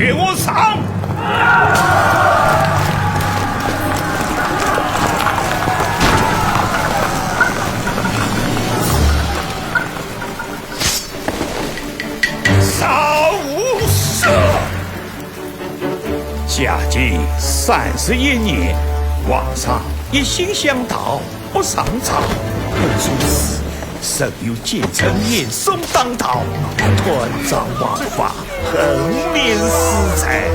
给我上！杀无赦！嘉靖31年，皇上一心向道，不上朝。本书时，曾有奸臣严嵩当道，团赃枉法，横免私财。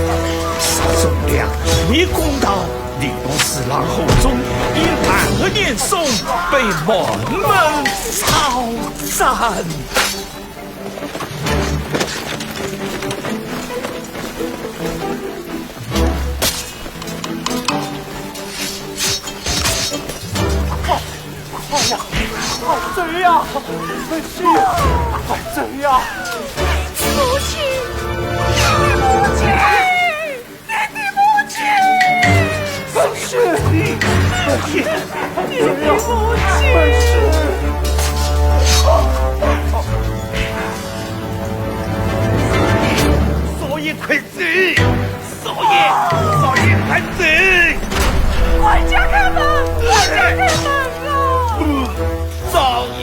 宋良一公道，利用侍郎后宗，因暗恶严嵩，被门门抄斩。贼呀！本是贼呀！父亲，你的母亲，你的母亲！本是你的母亲！本是。少爷快走！少爷快走！管家开门！管家开门啊！少爷。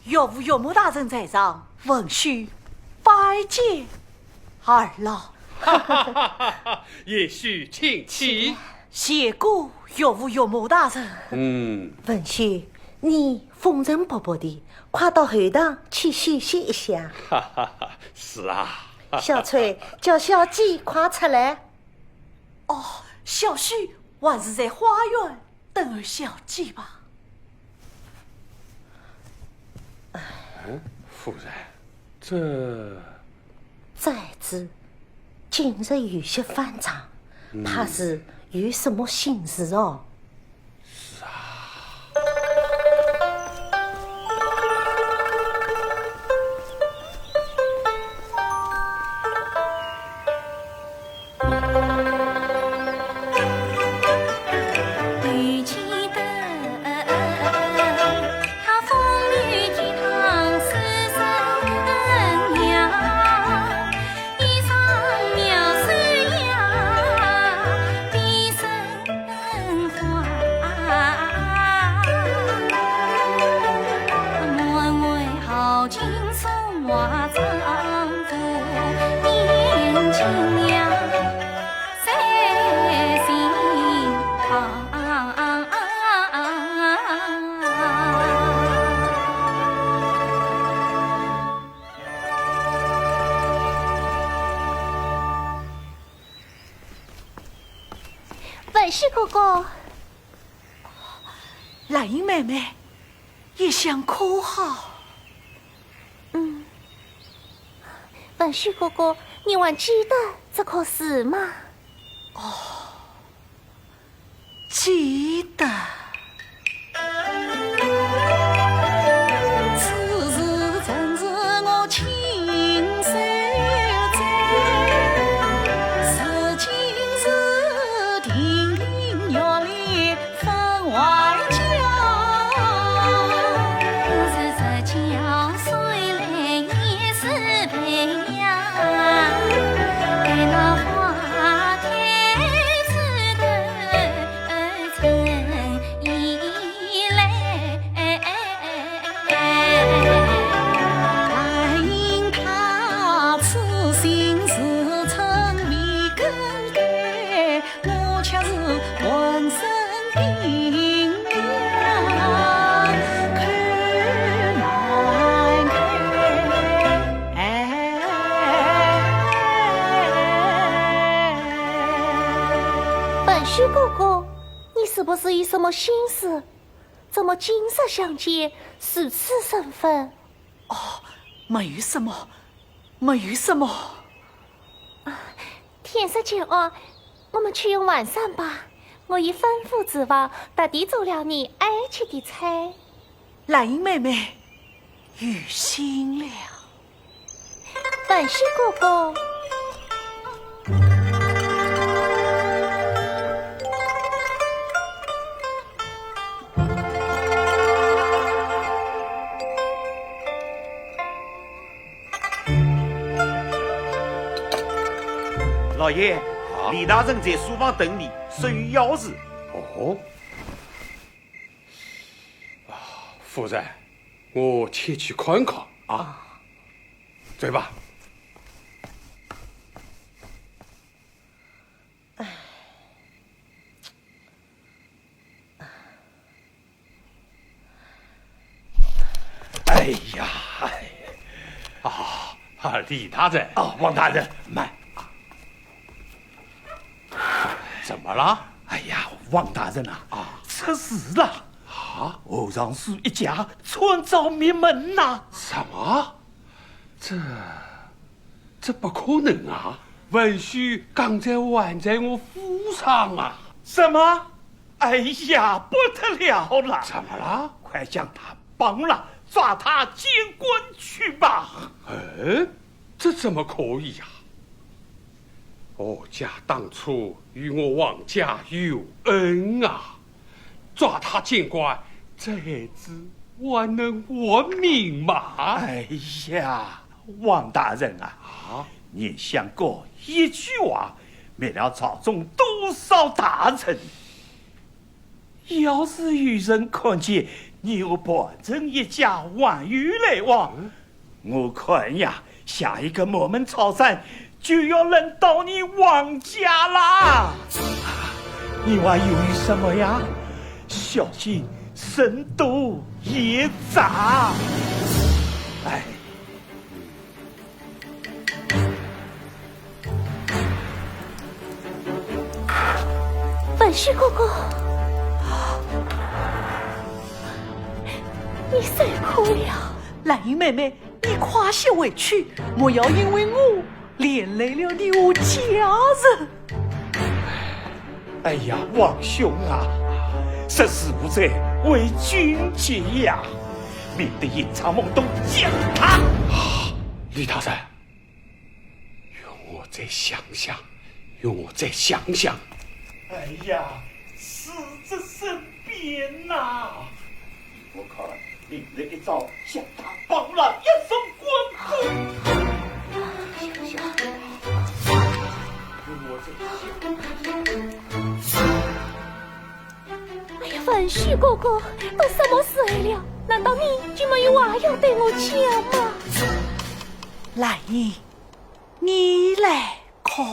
岳父岳母大人在上，文须拜见二老。也许请起。谢过岳父岳母大人。文旭，你风尘仆仆的，快到后堂去休息一下。是啊。小翠，叫小姐快出来。哦，小婿还是在花园等儿小姐吧。夫人，这再知今日有些反常，怕是有什么心事哦。是啊。文旭哥哥，兰英妹妹，一向可好？文旭哥哥，你还记得这棵树吗？记得。此事正是我亲手做，如今是亭林玉立分外娇。是这娇虽来也是培养，待那花开枝头成衣来。但因他此心事曾未更改，我却是浑身冰凉，看难看。文旭哥哥，你是不是有什么心事？怎么今日相见如此生分？没有什么，没有什么。天色渐暗，我们去用晚膳吧。我已吩咐子王特地做了你爱吃的菜。兰英妹妹，有心了。本是哥哥。老爷，李大人在书房等你，属于要事。哦，夫人，我前去看看啊。走吧。哎呀，李大人。王大人，慢。怎么了？哎呀，王大人出事了！欧阳叔一家村遭灭门呐！什么？这不可能啊！文书刚才还在我府上啊！什么？哎呀，不得了了！怎么了？快将他绑了，抓他监官去吧！这怎么可以呀？我家当初与我王家有恩啊，抓他监官，这子还能活命吗？哎呀，王大人你想过一句话，灭了朝中多少大臣？要是有人看见你我本人一家往于来往，我看呀，下一个摩门朝山就要轮到你王家啦！你还犹豫什么呀？小心身多野杂！哎，本是哥哥，你受苦了。兰英妹妹，你快些回去，莫要因为我连累了你我家人。哎呀，王兄识时务者为君节呀，免得阴差梦动将他。李大人，用我再想想，用我再想想。哎呀，死在身边呐！我看另了一招，将他绑了，一送官府。想想，用我再想。哎呀，文旭哥哥，都什么时候了？难道你就没有话要对我讲吗？兰英，你来看。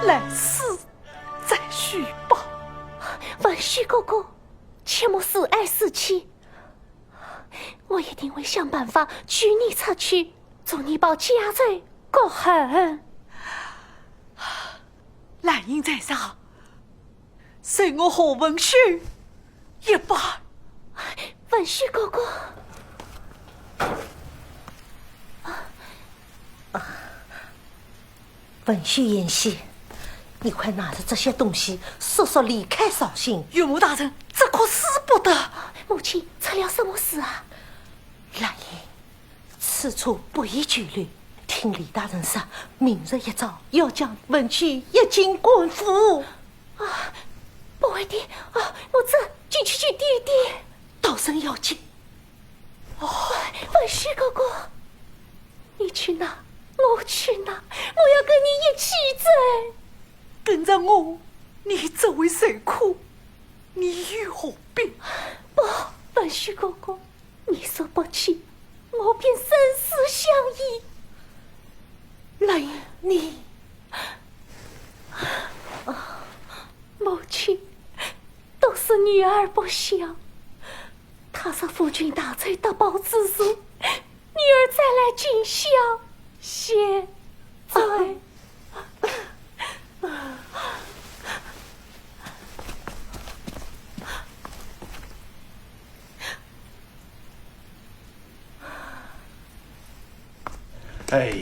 来世再续吧。文旭哥哥，切莫死爱死气，我一定会想办法娶你出去，做你保家人国恨。兰英在上，随我和文婿一把。文旭哥哥，文旭言希，你快拿着这些东西速速离开绍兴。岳母大人，这可使不得。母亲出了什么事啊？兰英，此处不宜拘留。听李大人说，明日一早要将文旭一进官府。啊，不会的啊，我这进去点点，道声要紧。哦，文旭哥哥，你去哪？我去哪？我要跟你一起走。跟着我，你只会受苦，你有何必？不，文旭哥哥，你说不去，我便生死相依。兰英，你母亲都是女儿不孝，他说夫君大催得报之书，女儿再来尽孝。现在哎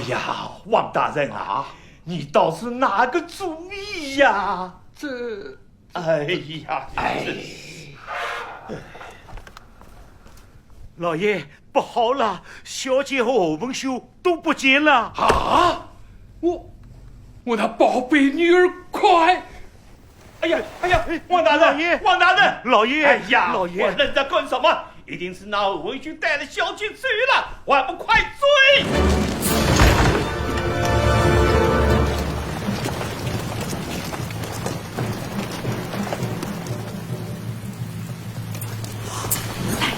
呀，王大人啊，你倒是拿个主意呀！老爷，不好了，小姐和欧文修都不见了啊！我那宝贝女儿，快！哎呀，王大人，王大人，老爷，哎呀，老爷我愣着干什么？一定是那欧文修带了小姐追了，我还不快追！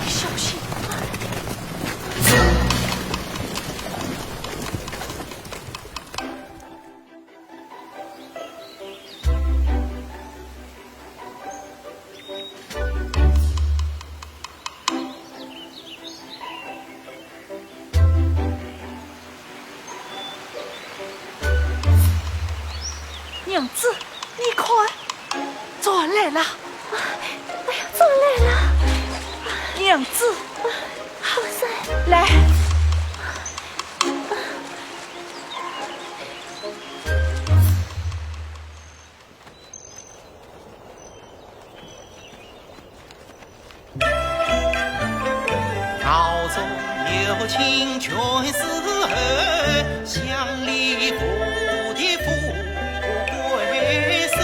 小心！娘子，你快，转来了！哎呀，转来了！娘子，好生来，朝中有情全是恨，乡里妇的富贵身，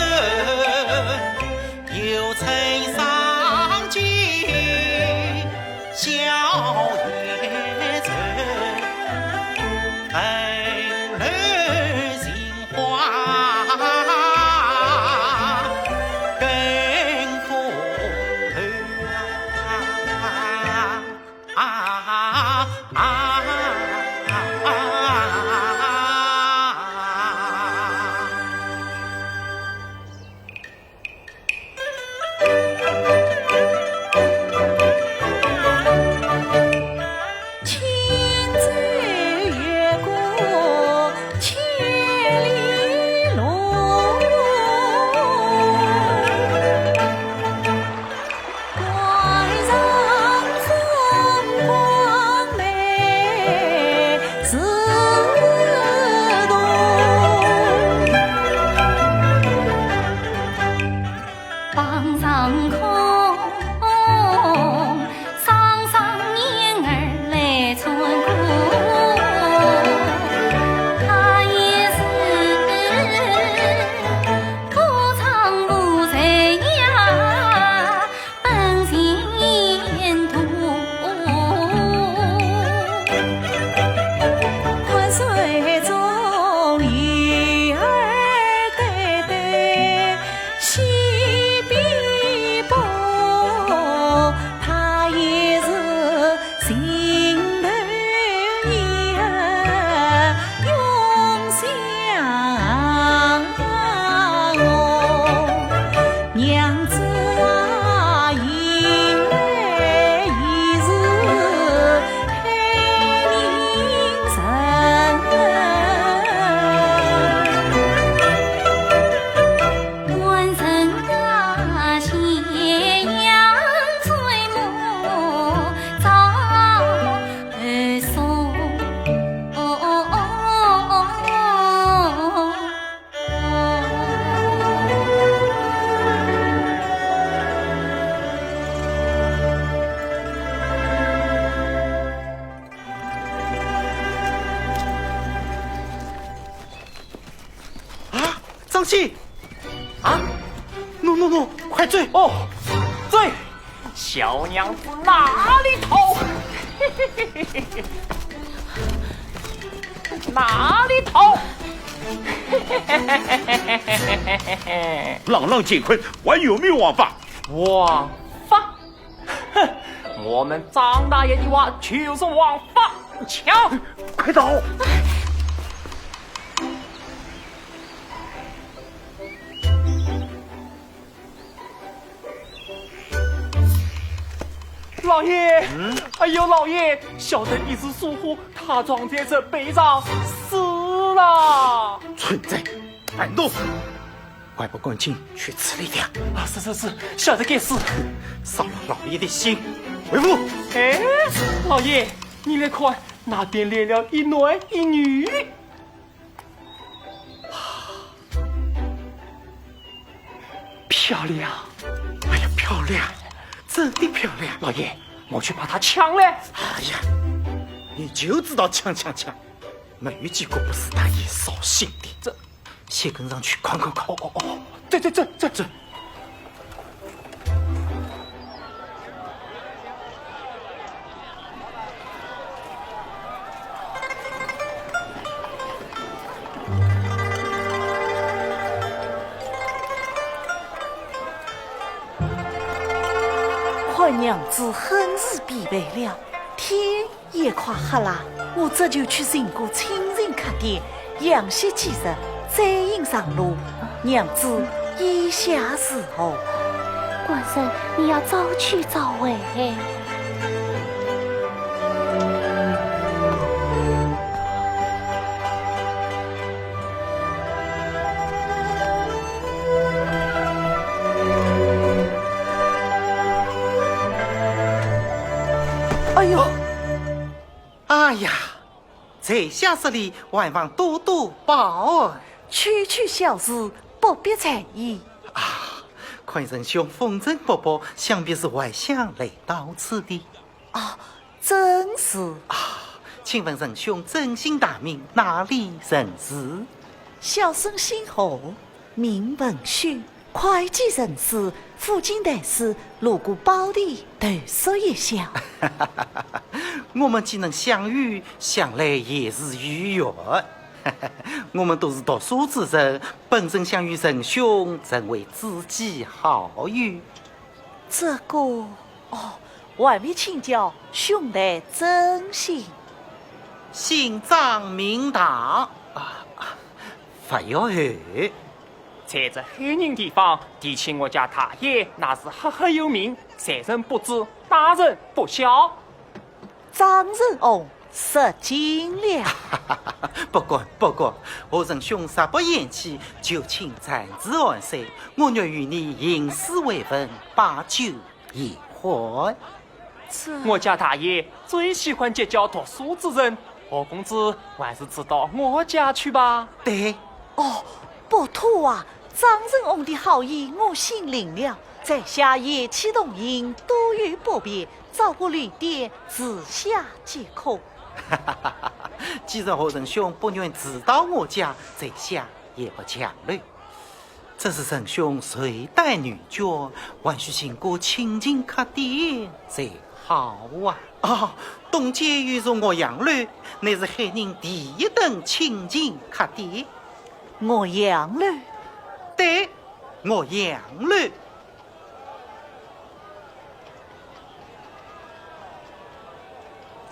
有臣上京笑颜城，恩儿心花更风轻舟越过千里路，关上中国。起！啊！喏，快追！哦，追！小娘子哪里逃？哪里逃？朗朗乾坤，还有没有王法？王法？哼，我们张大爷的娃就是王法，抢！快走！老爷，哎呦，老爷，小人一时疏忽，他装在这背上死了。蠢材，反动！快把官军去处理掉！啊，是，小人该死。伤了老爷的心，回府。哎，老爷，你来看，那边来了一男一女。漂亮！哎呀，漂亮，真的漂亮！老爷，我去把他抢了。哎呀，你就知道抢！没有几个不是大爷扫兴的。这，先跟上去，快！哦，这。看娘子很是疲惫了，天也快黑了，我这就去寻个清静客店养息几日，再迎上路。娘子意下是何？官人，你要早去早回。哎呦！哎呀，在下这里万望多多报恩。区小事不必在意。宽仁兄风尘仆仆，想必是外乡来到此地。真是。请问仁兄真姓大名，哪里人士？小生姓何，名文旭，会计人士，附近但是路过宝地投诉一下。我们既能相遇，想来也是有缘。我们都是读书之人，本身想与仁兄成为知己好友。这个还未请教兄台真姓。姓张名大不要后。在这黑人地方提起我家大爷，那是赫有名，小人不知，大人不晓。张仁翁失敬了。不管，我仁兄实不厌弃，就请暂时安睡，我愿与你吟诗为文，把酒言欢。我家大爷最喜欢结交读书之人，何公子还是知道我家去吧。对。不妥啊！张仁翁的好意我心领了，在下夜气同饮，多有不便，找个旅店自下即可。既然何仁兄不愿指导我家，在下也不强留。这是仁兄随带女眷，还需经过清静客店才好啊！东街寓着我杨楼，乃是海宁第一等清静客店。我杨楼，对，我杨楼。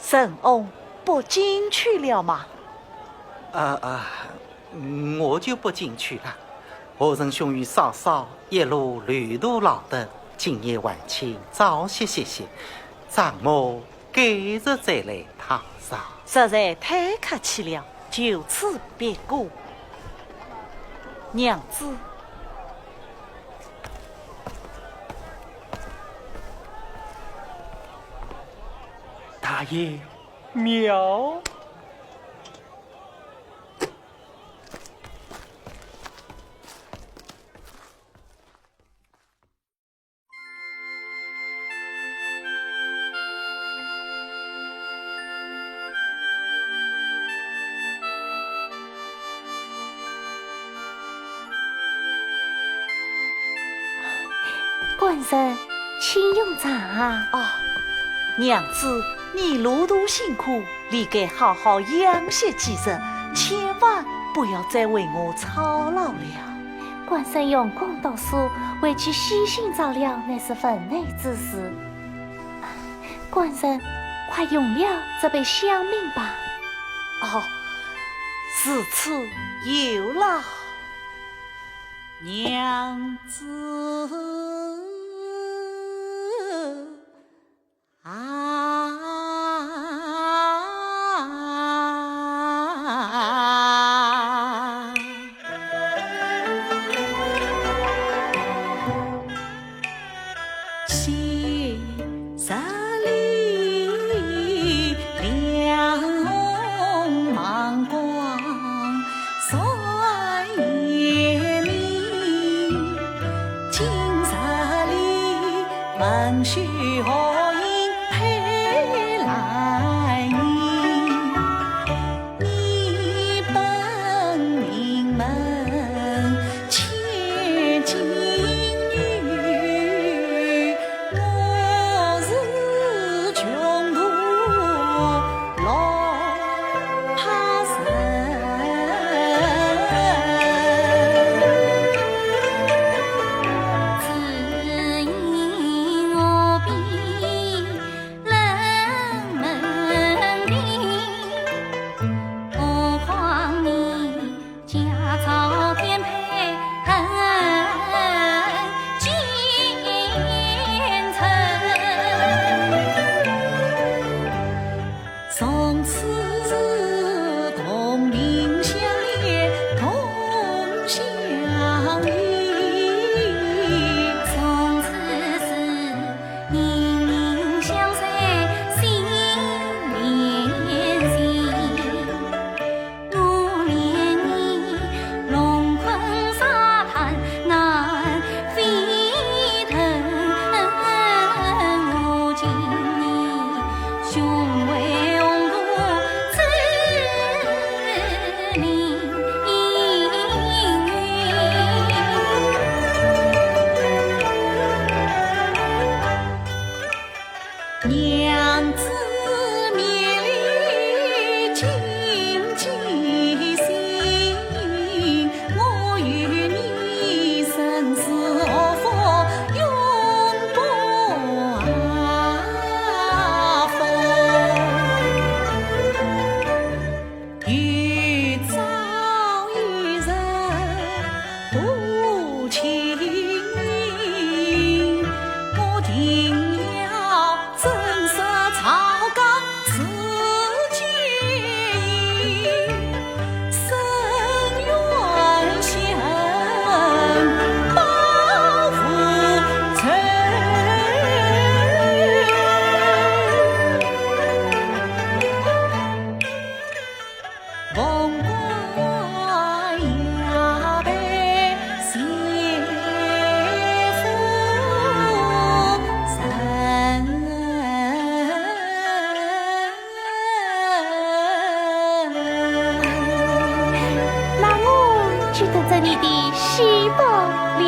仁翁不进去了吗？我就不进去了。何仁兄与嫂嫂一路旅途劳得，今夜还请早些歇歇，张某改日再来探访。实在太客气了，就此别过。娘子，大爷，妙。人，请用茶啊！啊，娘子，你路途辛苦，你该好好养息几日，千万不要再为我操劳了。官神用功读书，为其悉心照料，乃是分内之事。官人，快用了这杯香茗吧。哦，此次有劳娘子啊！昔日里两红芒光，帅夜明。今日里文须何因配来迎？你本名门千金女，我是穷途落怕人。只因我比人们低，不慌你家草颠沛很奸臣。从此同病相怜，同相依。从此是英明相随，心连心。我怜你龙困沙滩难飞腾，我敬你雄伟宏图志凌云。娘子面里谨记心，我与你生死何妨永不分。欲早一日不轻易，我定要震慑曹纲此建议，深愿相报复仇。凤冠雅被谢夫人。那我就等着你的喜报了。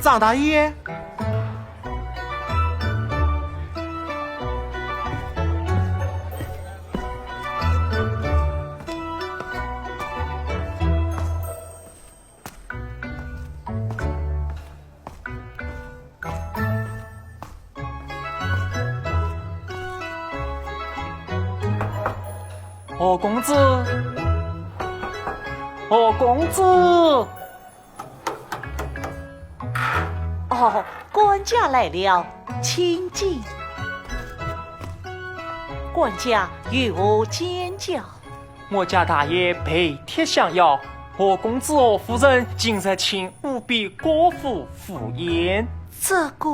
张大爷，何公子，何公子，哦，管家来了，请进。管家与我见教。我家大爷备帖相邀，何公子和夫人今日请务必过府赴宴。这个，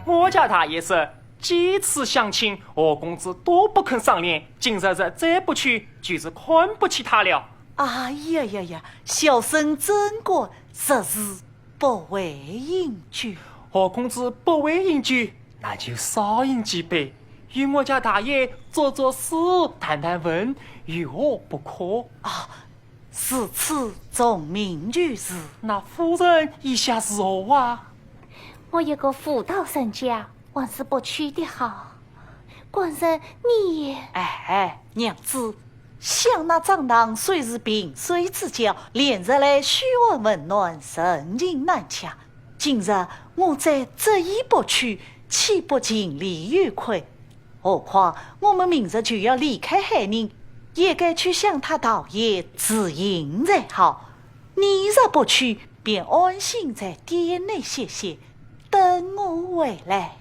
我家大爷是几次相请，何公子都不肯赏脸，今日再不去，就是看不起他了。哎呀呀呀，小生真过实是不为饮酒。何公子不为饮酒，那就少饮几杯，与我家大爷做做诗，谈谈文，与我不可。是此重名女士。那夫人意下是何啊？我有个妇道人家，还是不去的好。官人，你也哎，娘子，想那张郎虽是萍水之交，连日来嘘寒问暖，人情难洽。今日我再执意不去，岂不尽力于亏？何况我们明日就要离开海宁，也该去向他道爷致迎才好。你若不去，便安心在店内歇歇，等我回来。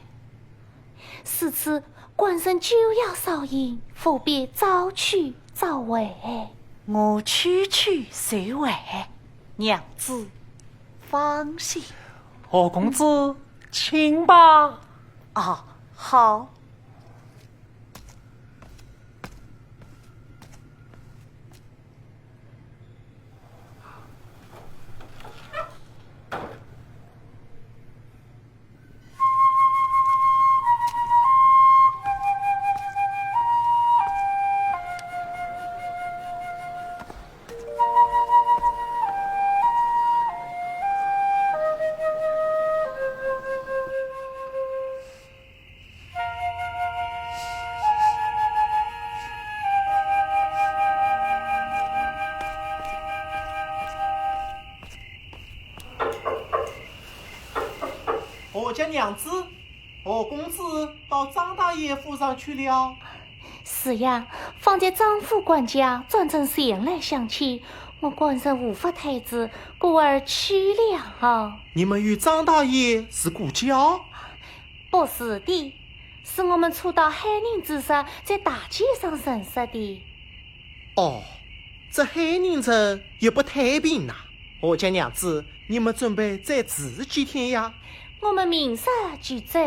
是此官人就要少饮，不必早去早回。我去随回，娘子放心。何公子，请吧。好。我家娘子，何公子到张大爷府上去了。是呀，方才张府管家专程前来相请，我官人无法推辞，故而去了。你们与张大爷是故交？不是的，是我们初到海宁之时，在大街上认识的。哦，这海宁城也不太平呐。我家娘子，你们准备再住几天呀？我们明日就走。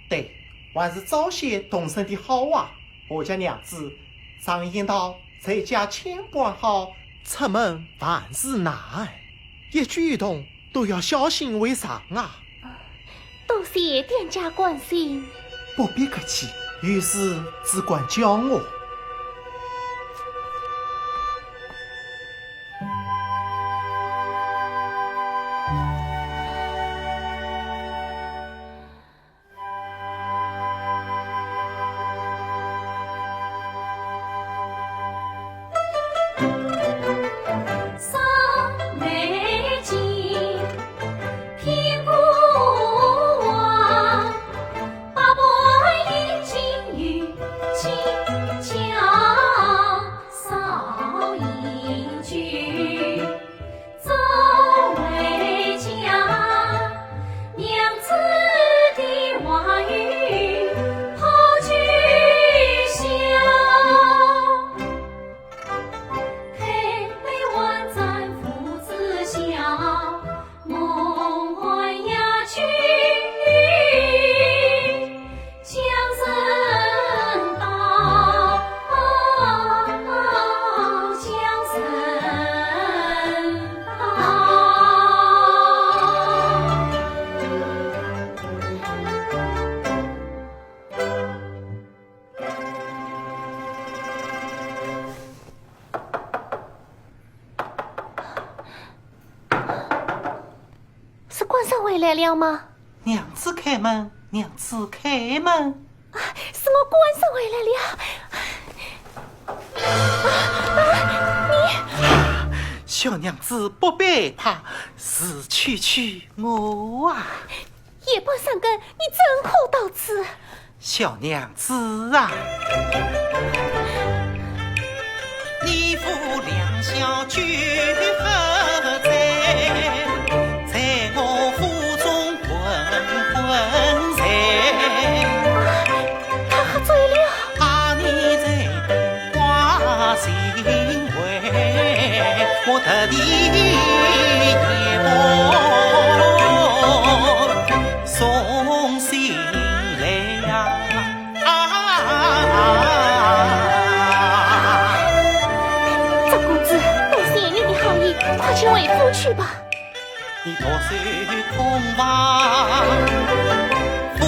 对，还是早些动身的好啊！我家娘子常言道，在家千般好，出门万事难，一举一动都要小心为上啊！多谢店家关心。不必客气，有事只管叫我。回来了吗？娘子开门，娘子开门。是我官人回来了。小娘子不必怕，是区我啊。夜半三更，你怎可到此？小娘子啊，你父两小俱何在？在我府中混在。他喝醉了。怕你在等挂心怀，我特地夜半送信来呀。赵公子，多谢去吧。你多手同房，富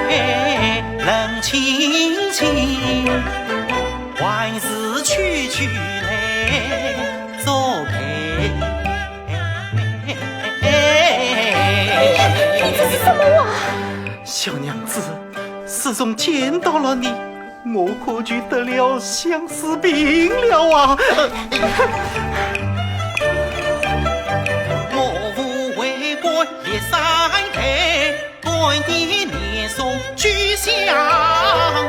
贵人亲亲，万事区区来作陪。你这是什么话？小娘子，自从见到了你，我可就得了相思病了啊！我父为官立三陪，官的年送居相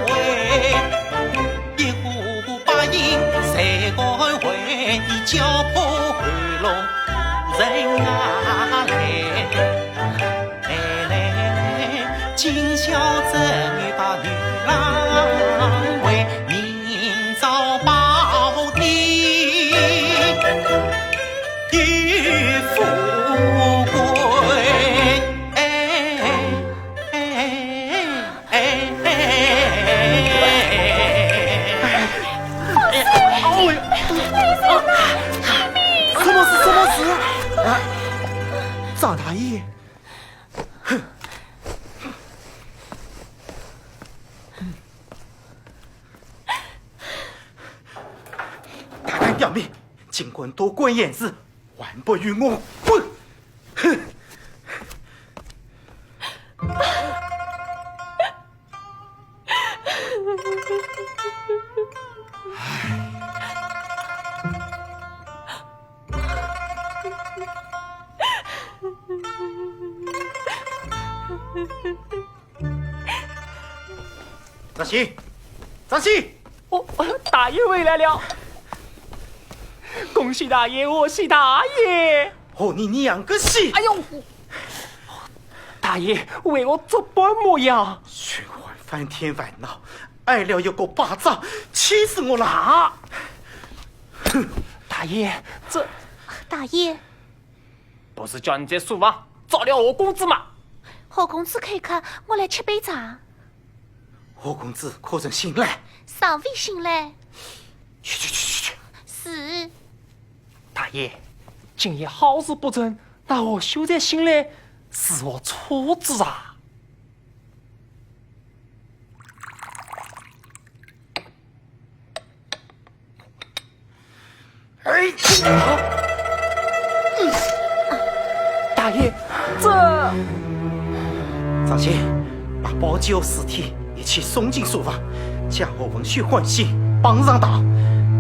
会，一呼百应谁敢为？交破回龙人啊来，今宵正月把女郎为，明朝保定与富贵。什么事？啊，张大爷，大胆表明，尽管多管闲事，还不与我滚！哼！张喜，张喜，大爷回来了！恭喜大爷，贺喜大爷！和你娘个戏！哎呦，大爷为我这般模样，循环翻天烦恼，挨了一个巴掌，气死我了！哼，大爷，这大爷，不是叫你在书房找了何公子吗？何公子看看，我来吃杯茶。何公子可曾醒来？尚未醒来。去！是。大爷，今夜好事不成，那我休在醒来，是我错子啊！哎，大爷，这张鑫，把宝九尸体一起送进书房，将我文旭唤醒，绑上道，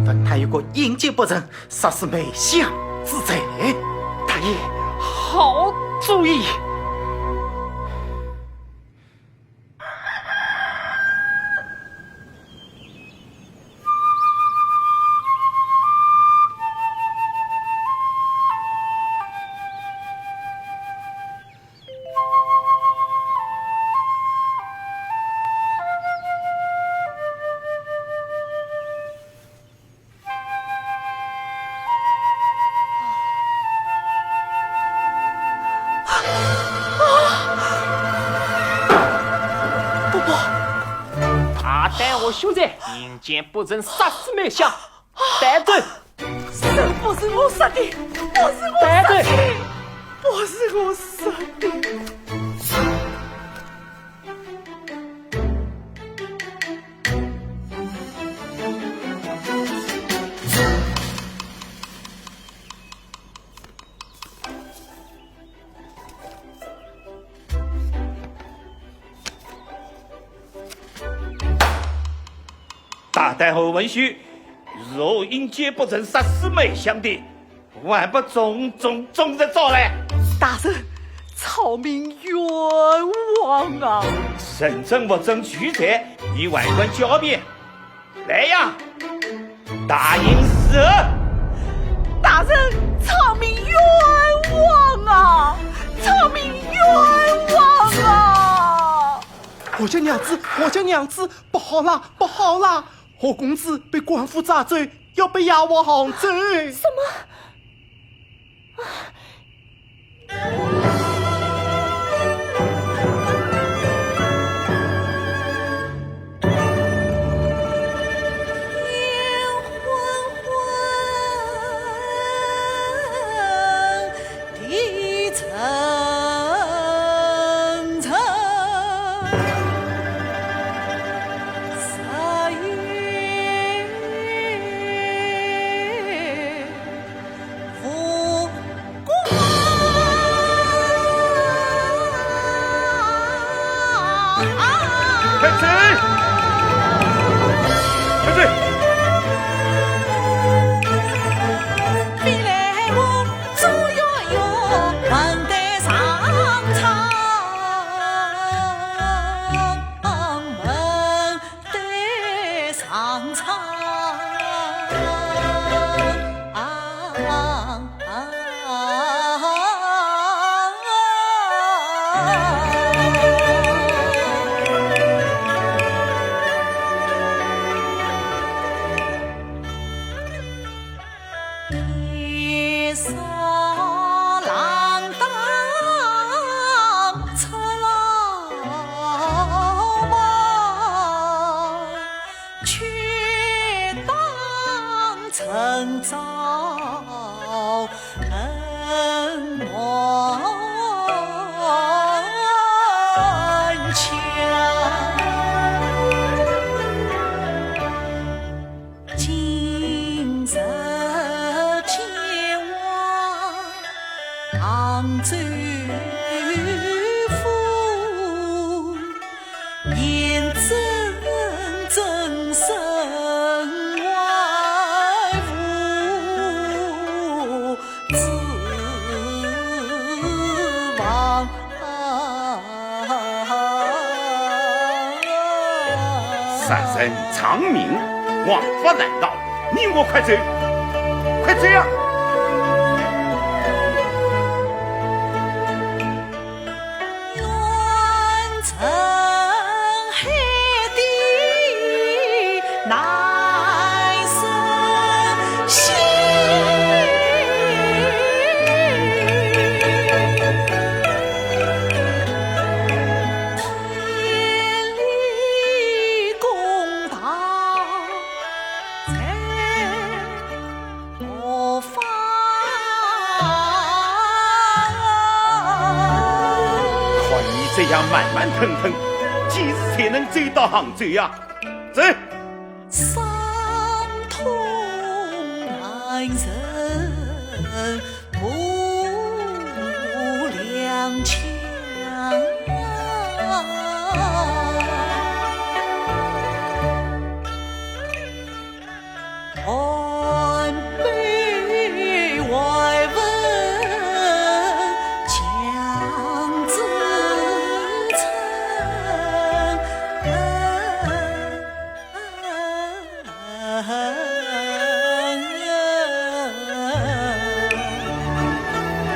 问他有个应接不成，杀死梅香之贼。大爷，好主意。待我休在阴间不成，杀死梅香，带走。是不是我杀的？不是我杀的，不是我杀的。大太后文书，若因劫不成杀死梅香的，还不重的招来？大人，草民冤枉啊！神正不正拒绝，以外官狡辩。来呀，大营死！大人，草民冤枉啊！草民冤枉啊！我家娘子，不好啦！何公子被官府抓走，要被押往杭州。什么？快走！快走！飞来我左摇摇，闻得上苍，闻得上苍。一扫浪荡出老忙，却当趁早恩忘腔。今日前往杭州府，验真正身外父，指望三生长命，王法难道？你我快走，快走呀！乱尘海底难生息，天理公道在何方？看你这样慢慢腾腾，几时才能走到杭州呀？走！伤痛难忍无良强，寒悲外闻强自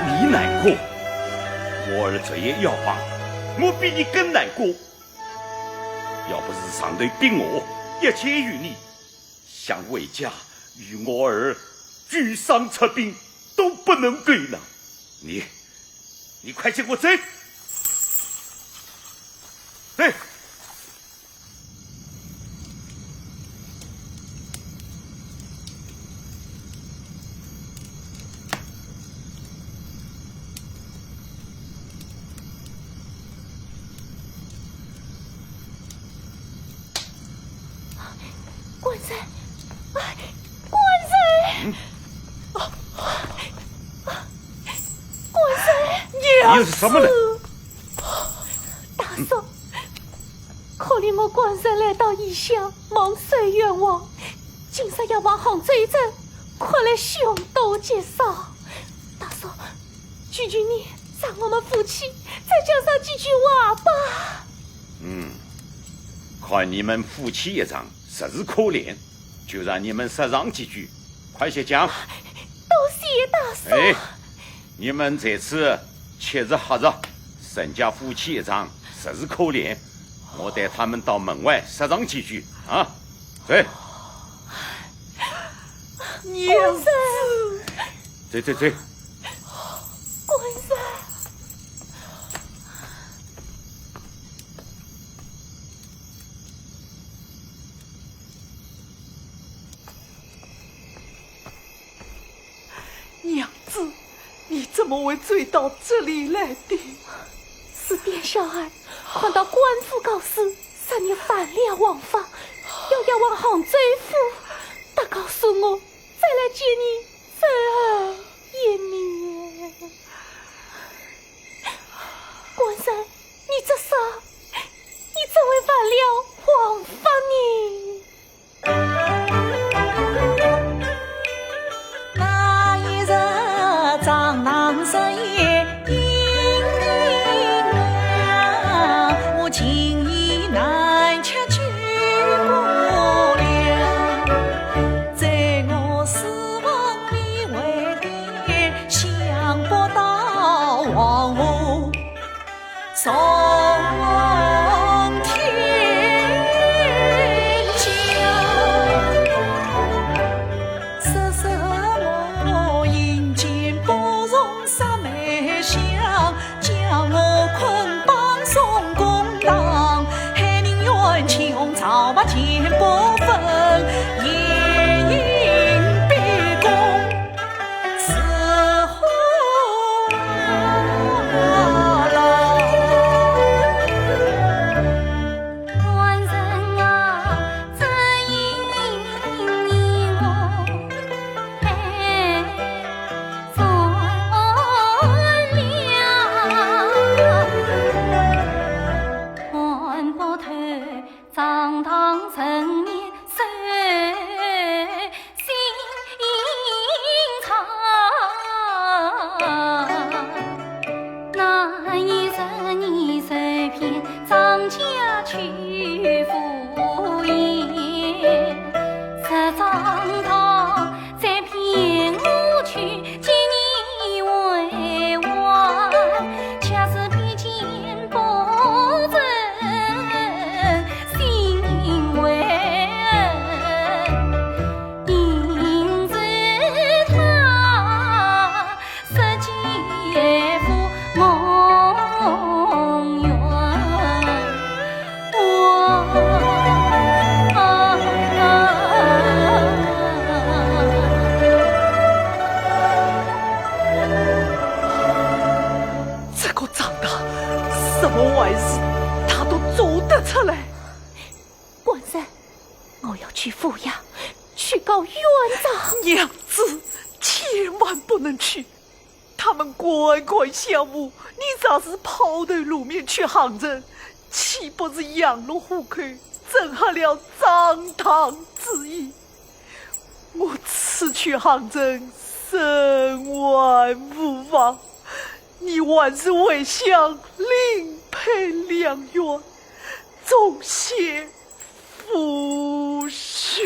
你难过，我儿这也要亡，我比你更难过。要不是上头逼我，一切与你，想魏家与我儿举丧出殡都不能对了。你快接我走！走！官人，官人，官人，又是什么人？大嫂，可怜我官人来到异乡，蒙受冤枉，今日要往杭州一走，快来凶多吉少。大嫂，求求你让我们夫妻再讲上几句话吧。看你们夫妻一场，实是可怜，就让你们说上几句，快些讲。多谢大嫂。哎，你们这次切日黑日，沈家夫妻一场，实是可怜，我带他们到门外说上几句啊。走，娘子，走走走。官人，娘子，你怎么会追到这里来的？是店小二看到官府告示3日饭量往返，要往杭州府，他告诉我再来接你走后1年。官人，你这伤，你娘子，千万不能去！他们官官相护，你咋是抛头露面去杭州，岂不是羊入虎口，震撼了张唐之意？我此去杭州，身万无妨。你万事为乡，另配良缘，总谢夫婿。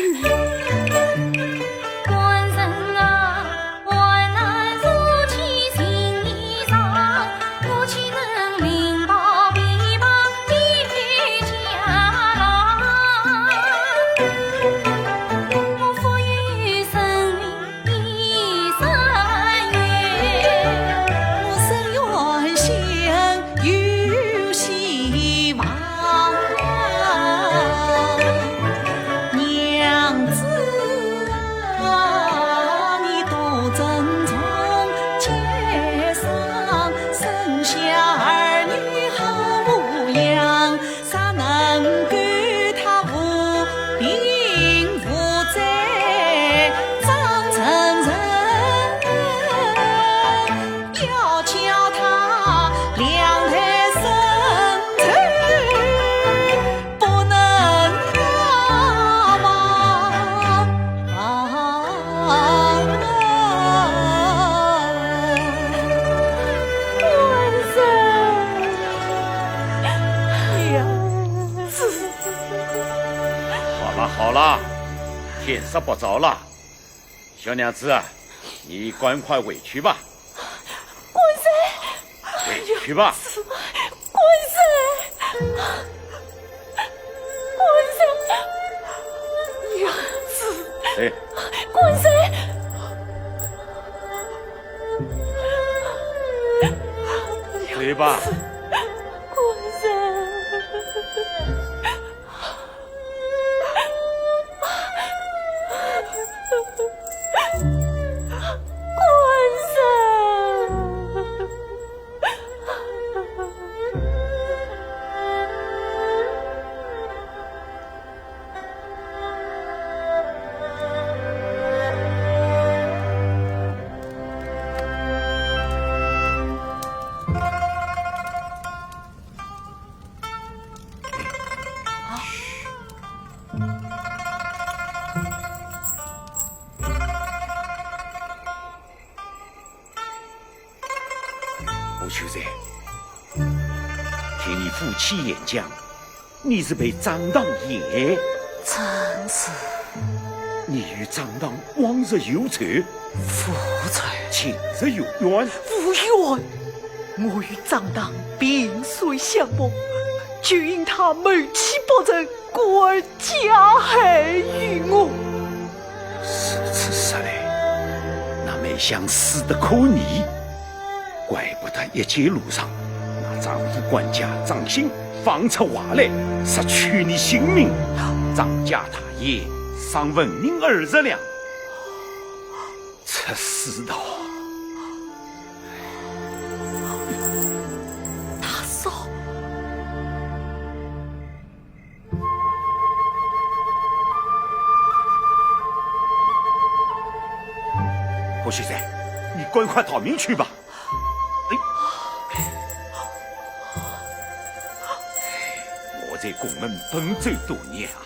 好了，天色不早了，小娘子，你赶快回去吧。官神，回去吧。官神，官神，娘子，哎，官神，回吧。官神。吴秀才，听你夫妻演讲，你是被张当爷，真是你与张当往日有仇，夫仇情日有冤，无冤。我与张当萍水相逢，就因他谋妻不成，故而加害于我。如此说来，那梅香死得可逆，怪不得一介路上，那丈夫管家张兴放出话来，杀取你性命。张家大爷赏文银20两，这世道。大嫂，胡先生，你赶快逃命去吧。我在宫门奔走多年啊，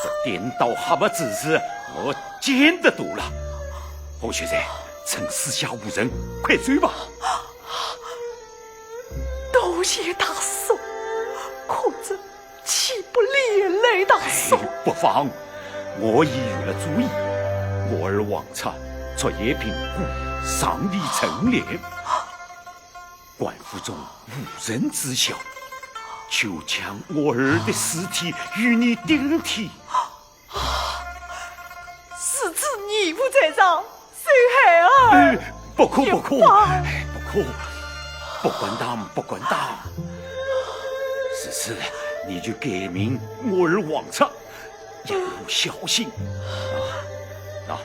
这颠倒黑白之事，我见得多了。胡先生，趁四下无人，快追吧！多谢大嫂，可这岂不连累大嫂？不妨，我已有了主意。我儿王策昨夜平故，上礼陈列，官府中无人知晓，就将我儿的尸体与你顶替。是指你不在场，谁害儿？不可不可，也罢不可，不管当不管当。此次你就改名我儿王策，一路小心啊！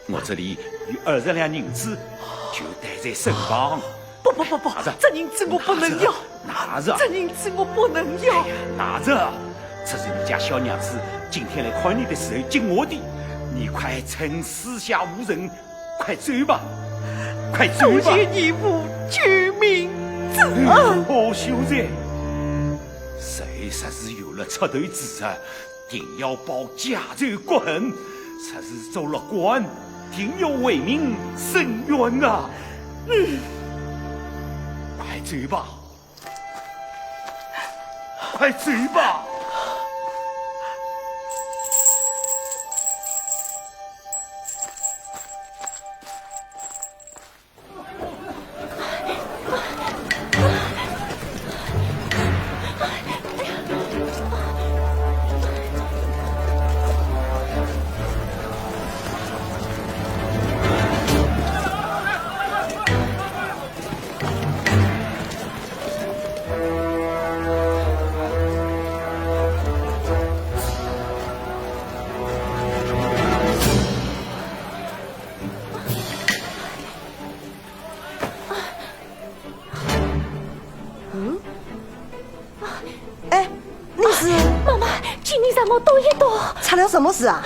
我这里有20两银子，就带在身旁。不，这银子我不能要，拿着，这银子我不能要。拿着，这是你家小娘子今天来看你的时候敬我的，你快趁四下无人，快追吧，快追吧！多谢义父救命之恩。好秀才，谁实是有了出头之日，定要报家仇国恨，实是做了官，定要为民伸冤啊！快追吧，快追吧！我躲一躲。出了什么事啊？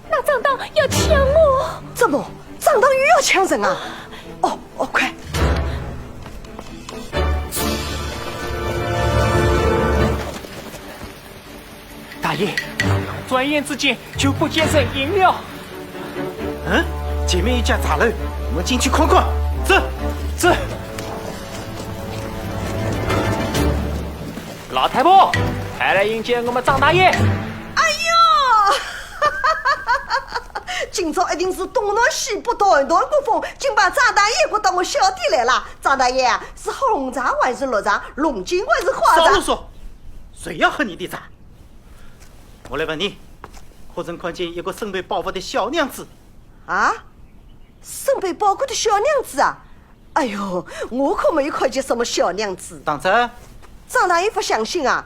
那张当要抢我。怎么？张当又要抢人啊？哦，快！大爷，转眼之间就不见人影了。前面一家茶楼，我们进去看看。走。老太婆，快来迎接我们张大爷。哎呦，今朝一定是东南西北团团过风，竟把张大爷给到我小弟来了。张大爷啊，是红茶还是绿茶？龙井还是花茶？少啰嗦，谁要喝你的茶？我来问你，可曾看见一个身背包袱的小娘子？啊，身背包裹的小娘子啊！哎呦，我可没有看见什么小娘子。当真？张大爷不相信啊？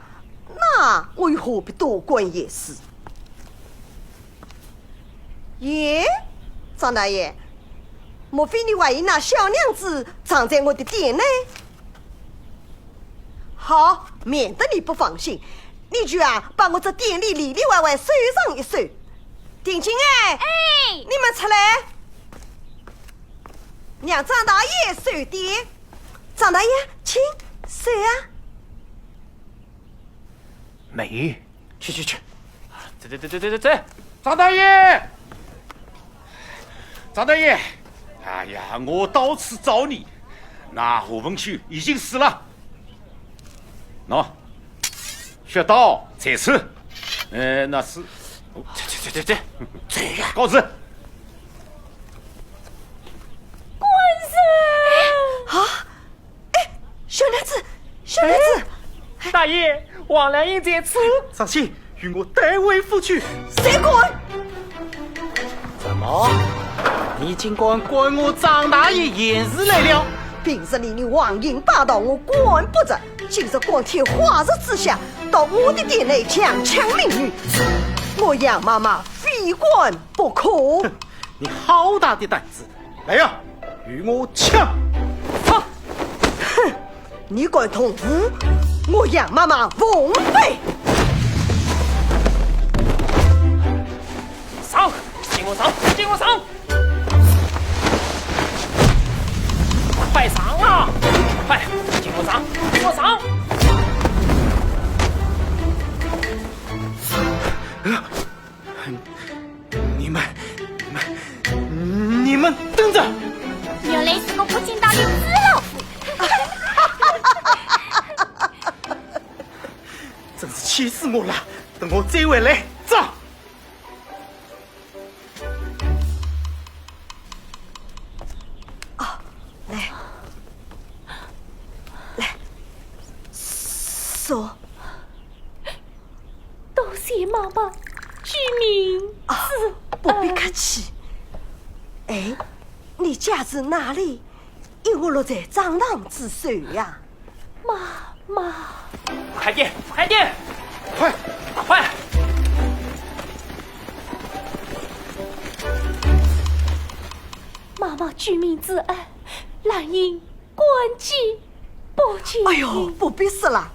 那我又何必多管闲事？耶，张大爷，莫非你怀疑那小娘子藏在我的店内？好，免得你不放心，你就把我这店里里里外外搜上一搜。丁青哎，你们出来，让张大爷搜店。张大爷，请谁啊？没，去，走，张大爷，哎呀，我到处找你，那何文秋已经死了。喏，学到在此，那是，走，告辞。官人。小妹子，大爷，王兰英在此。上前与我带回府去。谁滚！怎么？你竟敢管我张大爷言事来了？平日里你妄言霸道，我管不着。今日光天化日之下，到我的店内强抢民女，我杨妈妈非管不可。哼，你好大的胆子！来呀，与我抢！哼，你敢同舞，我杨妈妈奉陪。上，进我上，进我上！快上啊！快，进我上，进我上！你们等着！原来是个不经大流子老夫。真是气死我了！等我再回来，走！说，多谢妈妈，居民不必客气。哎，你家住哪里？因我落在张堂之手呀。妈妈，快点，快点，快！快！妈妈居民之恩，兰英关记不尽。哎呦，不必说了，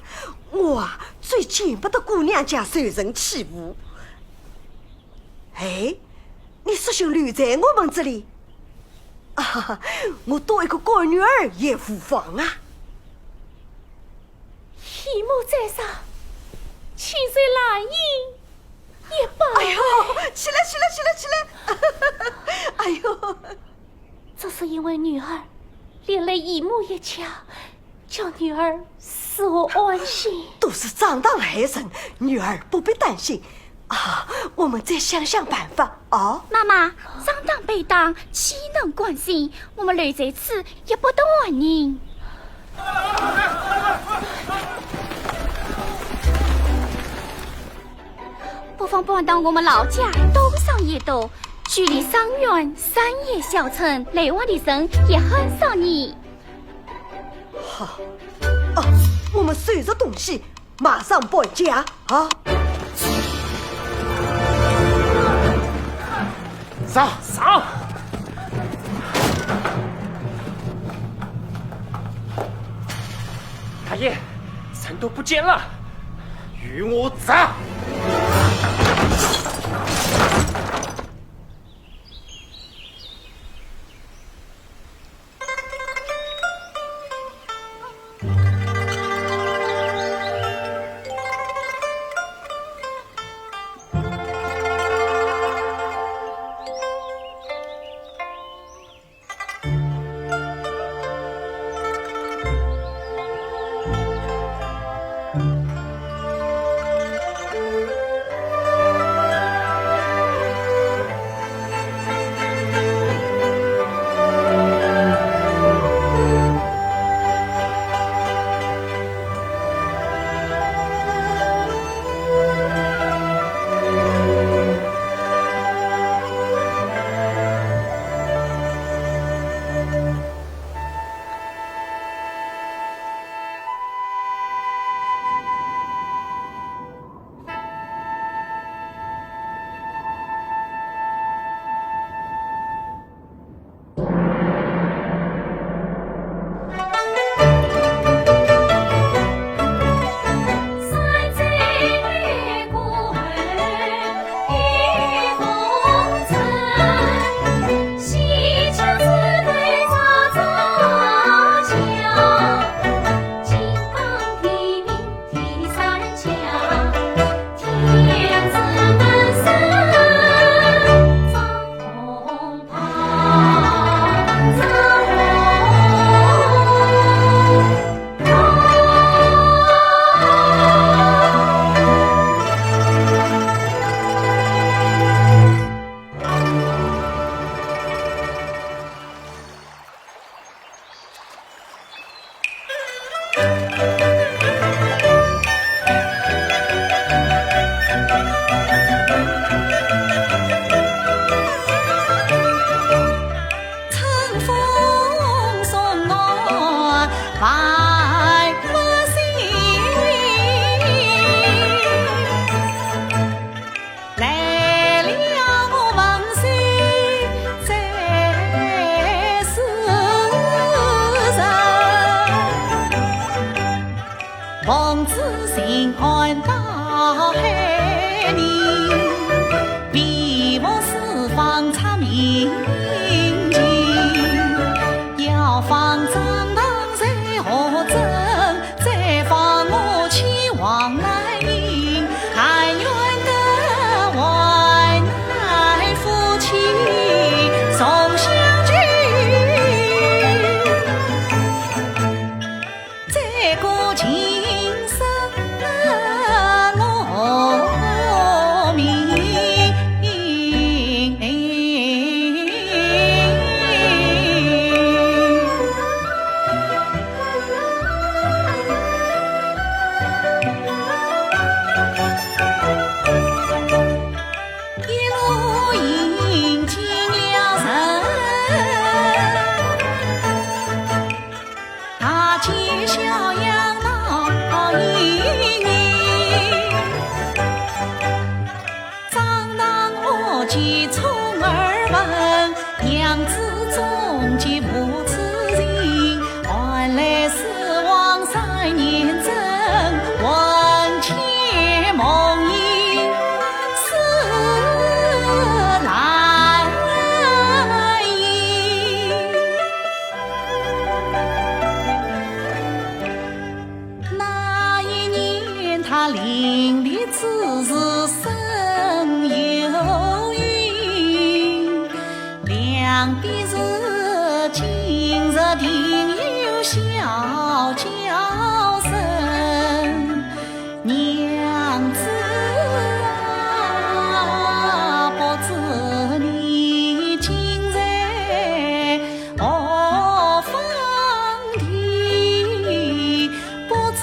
我啊最见不得姑娘家受人欺负。哎，你师兄留在我们这里啊，我多一个干女儿也无妨啊。义母在上，请随兰英一拜。哎呦，起来起来起来起来！哎呦，这是因为女儿连累义母一家，叫女儿使我安心。都是张当害人，女儿不必担心啊，我们再想想办法啊。妈妈，张当被当，岂能关心？我们留在此也不得安宁。不妨搬到我们老家东上一斗，距离桑园山野小城，来往的人也很少你。好，啊，我们收拾东西，马上搬家啊！上！上！大爷，人都不见了，与我走！奉旨行安大海宁，庇护四方出民情，要放张堂在何真，再放我去往来宁，还愿得外乃夫妻同相聚，再过今生落明。一路迎进了城，大街小巷闹盈盈，张当我见聪儿问，娘子终极无此情，原来是往3年整，魂牵梦萦是来迎。那一年他伶俐之时身有余，两边是今日定有小叫声，娘子啊，不知你今在何方地，不知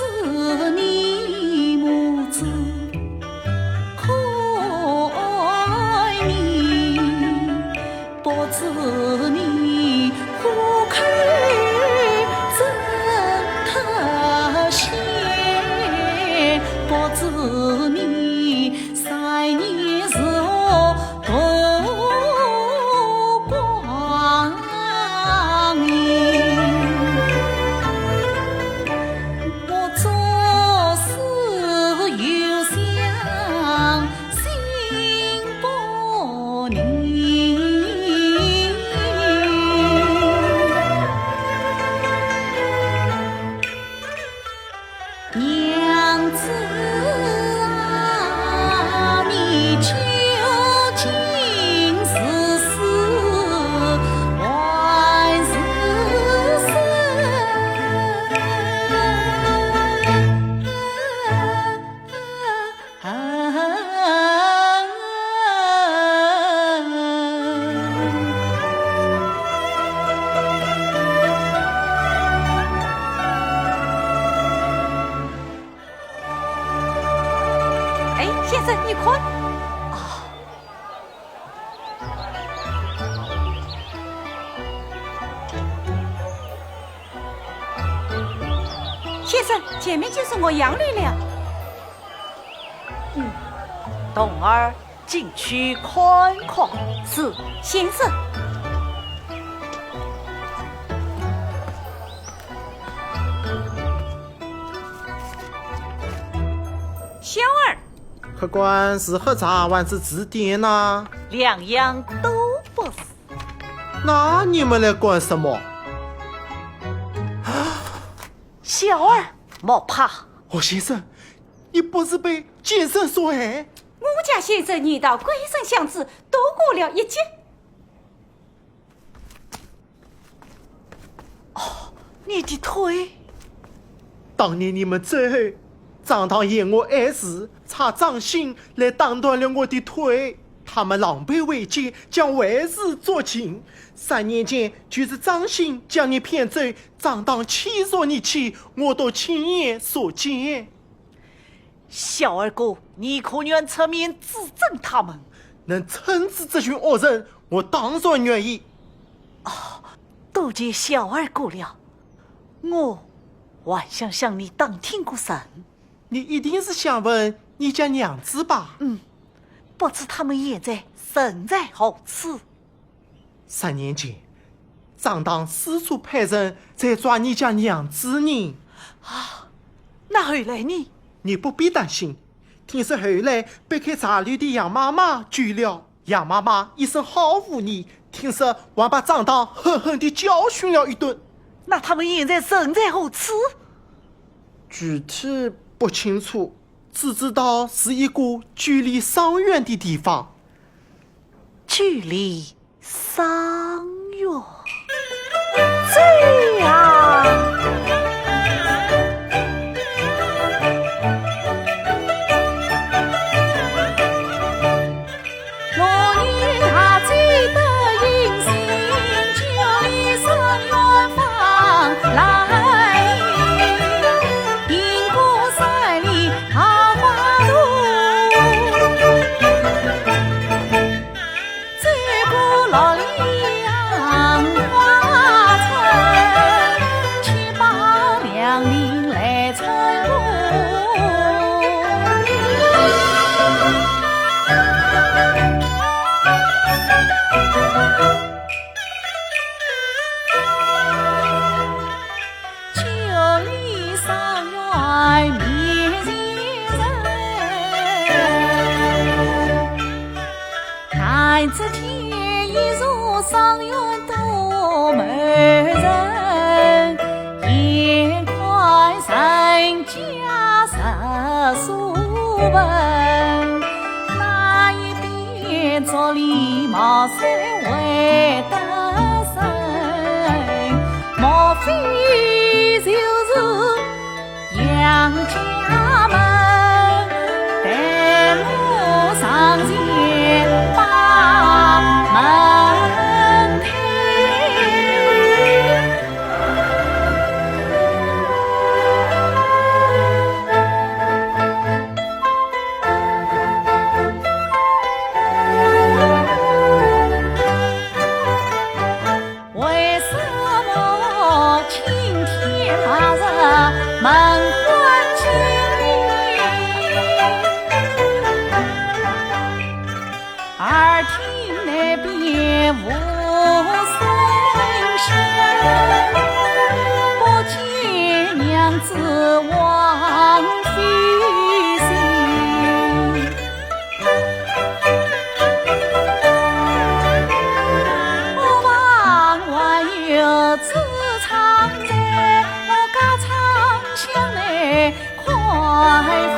你母子可爱你，不知你虎口真特些，不知你3年是我度光阴。我做事有想心不宁，娘子啊，你究竟是死还是哎，先生，你看，先生，前面就是我杨律了。童儿进去看看。是，先生。小儿，客官是喝茶还是字典呢？两样都不是。那你们来管什么？小儿莫怕，哦，先生，你不是被奸臣所害？我家先生年到归顺相知，躲过了一劫。你的腿，当年你们最后张堂嫌我碍事，差张信来打断了我的腿。他们狼狈为奸，将坏事做尽。3年前，就是张信将你骗走，张当欺说你去，我都亲眼所见。小儿哥，你可愿出面指证他们？能惩治这群恶人，我当然愿意。多谢小儿哥了。我还想向你打听个神。你一定是想问你家娘子吧？不知他们现在身在何处？3年前，张当四处派人在抓你家娘子呢。那后来呢？你不必担心。听说后来被开茶楼的杨妈妈救了，杨妈妈一身好妇女，听说还把张当狠狠地教训了一顿。那他们现在人在何处？具体不清楚，只知道是一个距离伤远的地方。距离伤远，这样。只天一如上元多美人，眼快人家十数分，那一边做礼貌谁会得胜？莫非就是杨家门？待我上前把门开。为什么今天把人门关紧？耳听那边无声响，不见娘子王妃心。我往外有只藏在我家长巷内快分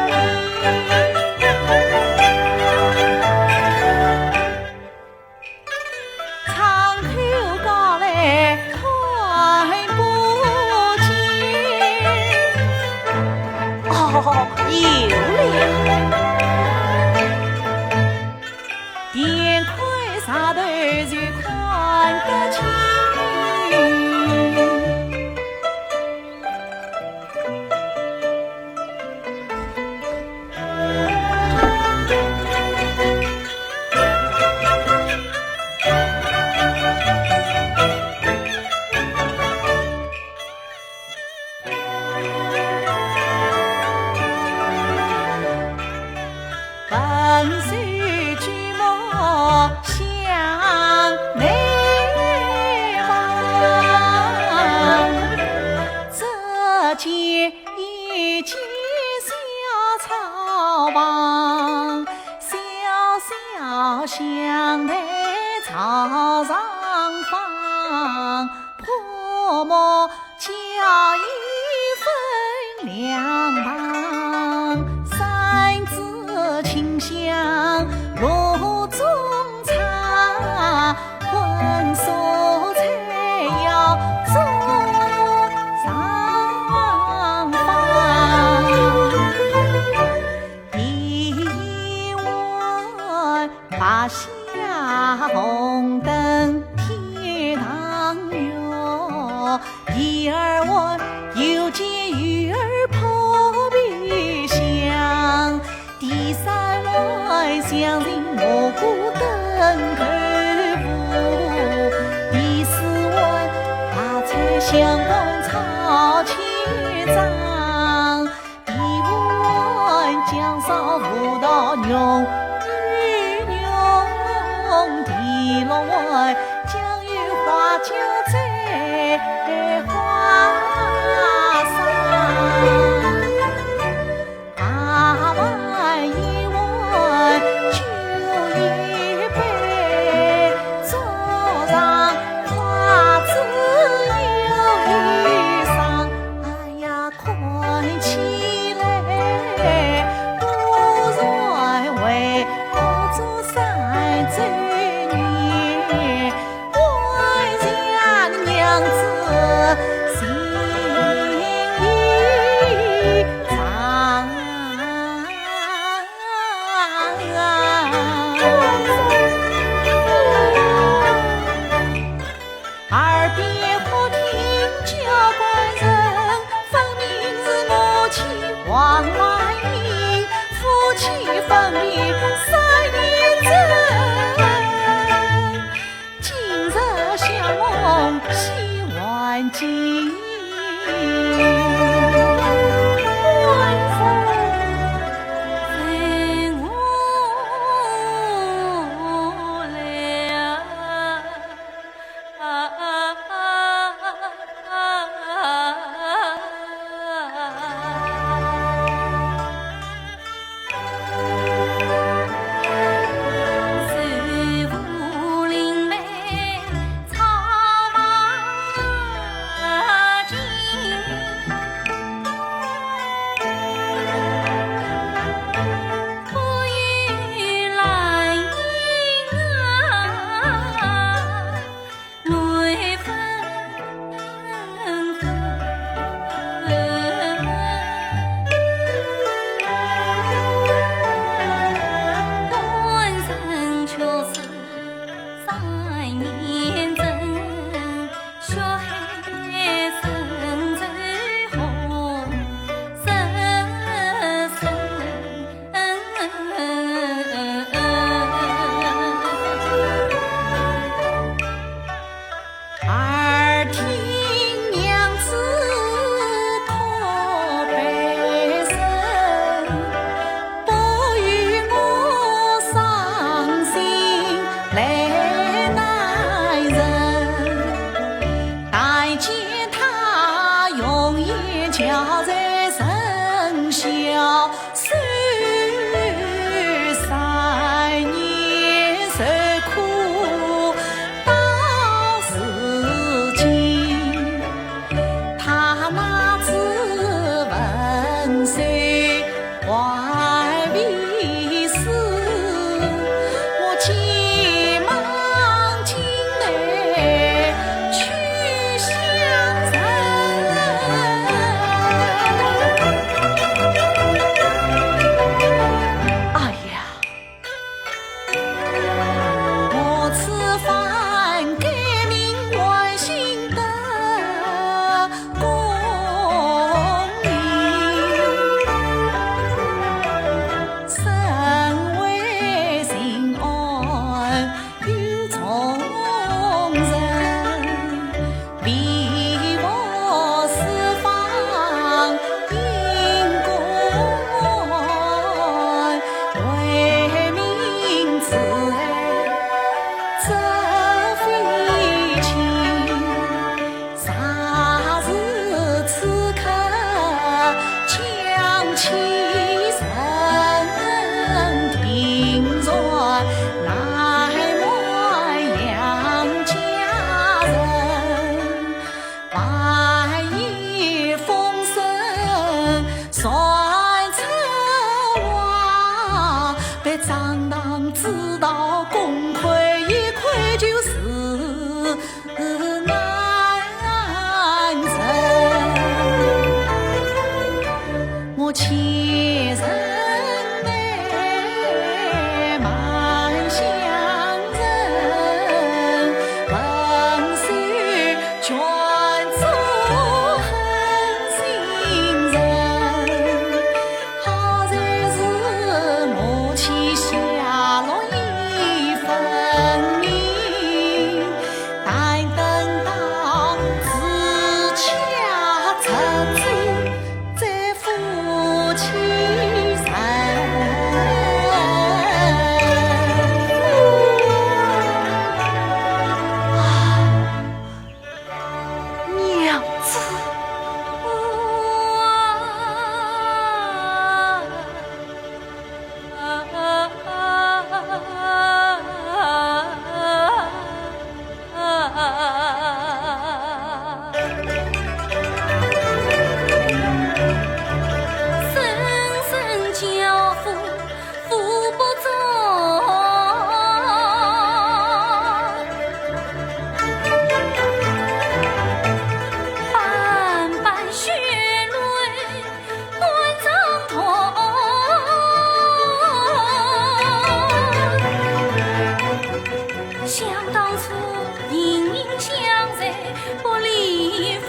明。窗口高来看不见，哦，有了。电快上头就看得清。分手举目向内望，只见一间小草房，小小香台草上放，泼墨叫一分两旁，三字清香炉中茶，荤素菜肴做上房。第碗八下红灯天堂哟，第二碗又见鱼儿扑鼻香，第三碗香菱蘑菇炖口腐，第四碗大菜香光炒茄章，第五碗姜烧葡萄牛鱼牛，第六碗酱油花椒在花上。岁怀为师，我急忙进来去相认。哎呀，我此番改名为新德公明，身为仁爱有从人，为我四方因公为民慈爱。这非情，啥时此刻将其人停在乃外杨家人，万一风声传出话，被张堂知道，功亏一篑就是难成。我前人内满相认，文虽全做狠心人，好在是默契下落一分明，待等到自洽成亲，再夫妻娘子，深深交付，付不中。斑斑血泪换张痛，想当初隐隐相随不离分，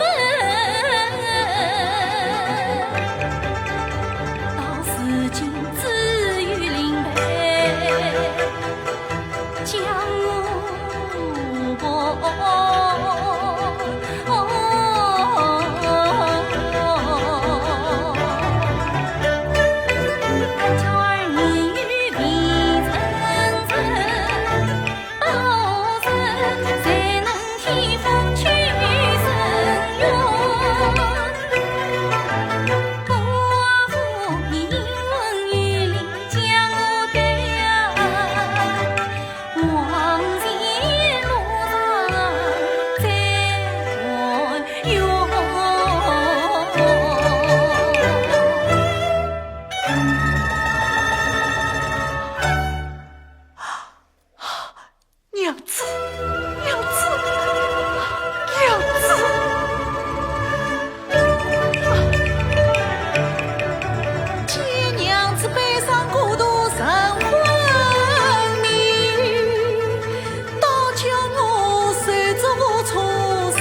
到如今只有领陪，将我娇儿年与皮层层，到人才能天风去生缘。寡妇一问玉林将我带，往前路上再还愿。娘子，娘子，娘子！见娘子悲伤孤独神昏迷，倒叫我手足无措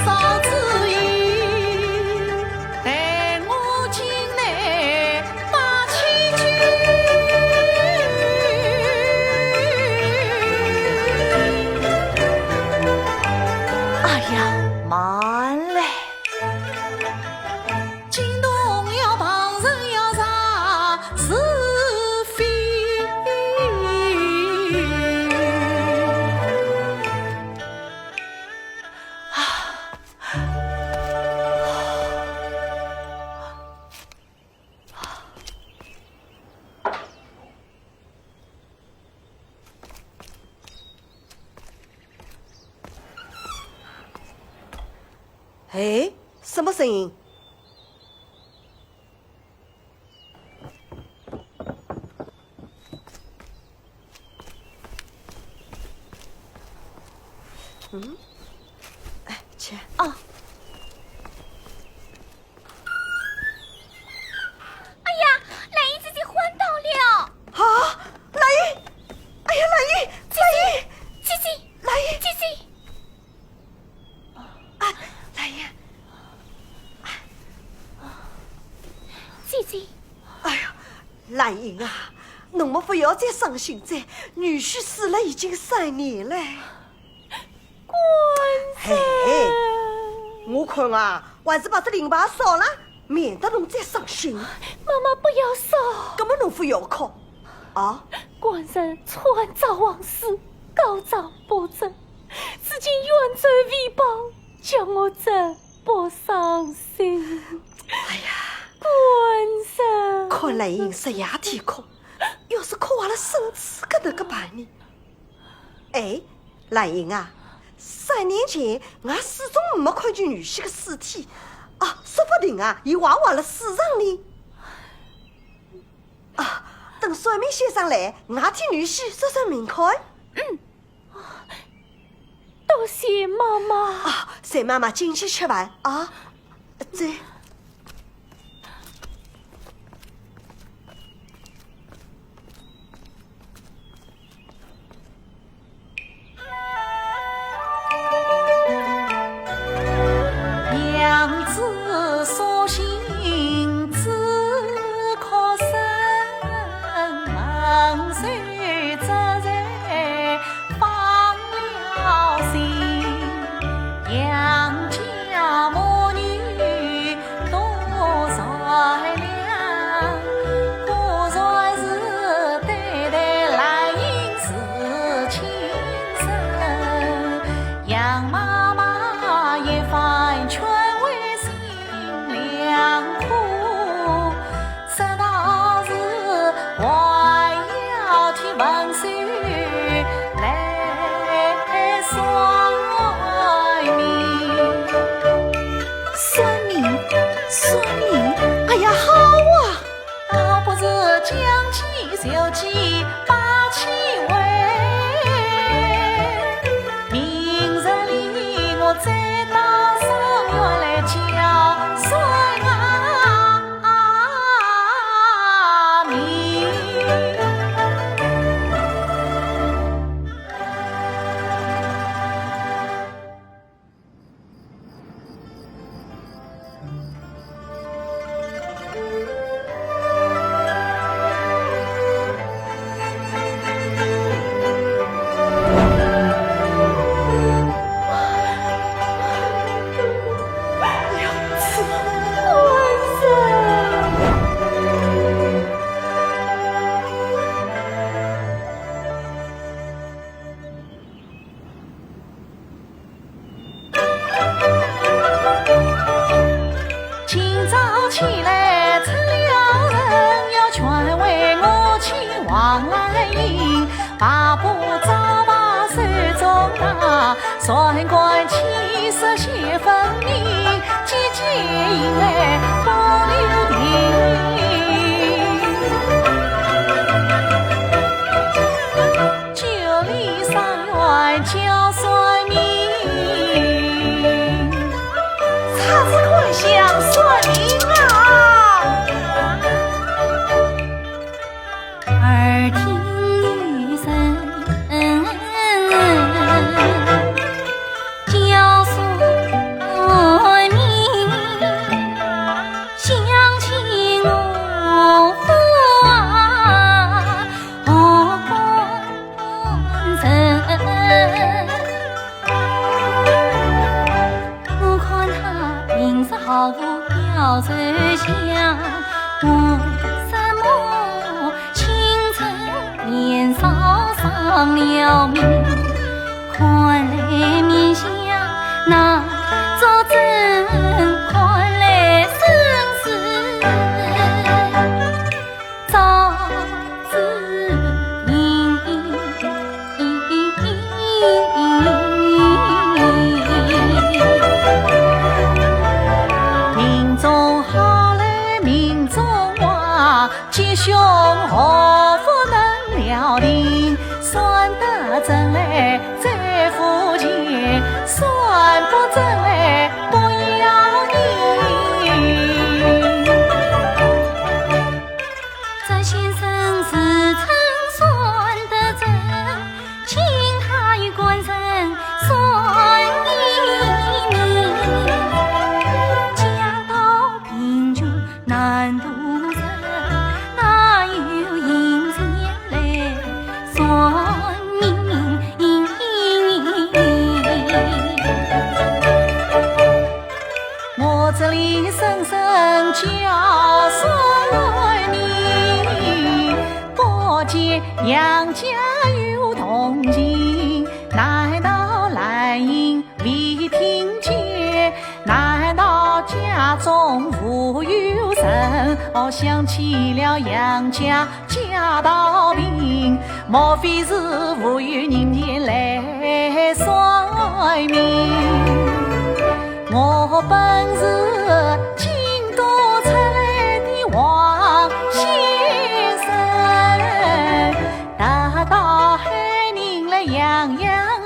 少之意，待我进来把妻哎呀，慢嘞！惊动要旁人要查是非。哎，什么声音？去啊！哎呀，兰姨姐姐昏倒了！啊，兰姨！哎呀，兰姨，姐姐，兰姨，姐姐，啊，兰姨，姐姐，哎呀，兰姨啊，侬莫不要再伤心再，女婿死了已经3年了。嘿，我看啊，还是把这灵牌烧了，免得侬再伤心。妈妈不要烧。搿么侬不要哭啊！官人篡造王室，高涨暴政，至今远走为邦，叫我真不伤心。哎呀，官人，看兰英10夜天哭，要是哭坏了身子，搿能个办呢？哎，兰英啊，3年前我始终没看见女婿的尸体啊，说不定啊，伊坏了市场里啊。等算命先生来，我替女婿说说明看。多谢妈妈啊，随妈妈进去吃饭啊。再。娘子所行只可生，门随责任放了心。杨家母女多善良，果然是对待兰英是亲生。杨妈妈一番劝慰心良苦，直到是还要替文书来算命。算命，哎呀，好啊！倒不是将计就计把气为，明日里我再到上院来叫算命。今早起来出了人，要劝慰我亲王兰英，把布早把手中拿，算官气色些分明，姐姐因来不留情，就离上院叫算命。他是快想算命啊！耳听女声叫算命，想起我官人。我看他平时毫无表奏相，为什么清晨年少丧了命？看来面相那作证，看来生死早知明。命中好来命中坏，吉凶何福能料定？算得真来再付钱。人，哪有银钱来算命？我这里声声叫算命，不见杨家有动静，难道兰英未听见？难道家中无有人？想起了杨家家道病，莫非是无有人间来算命？我本是京都出来的王先生，得到海人来扬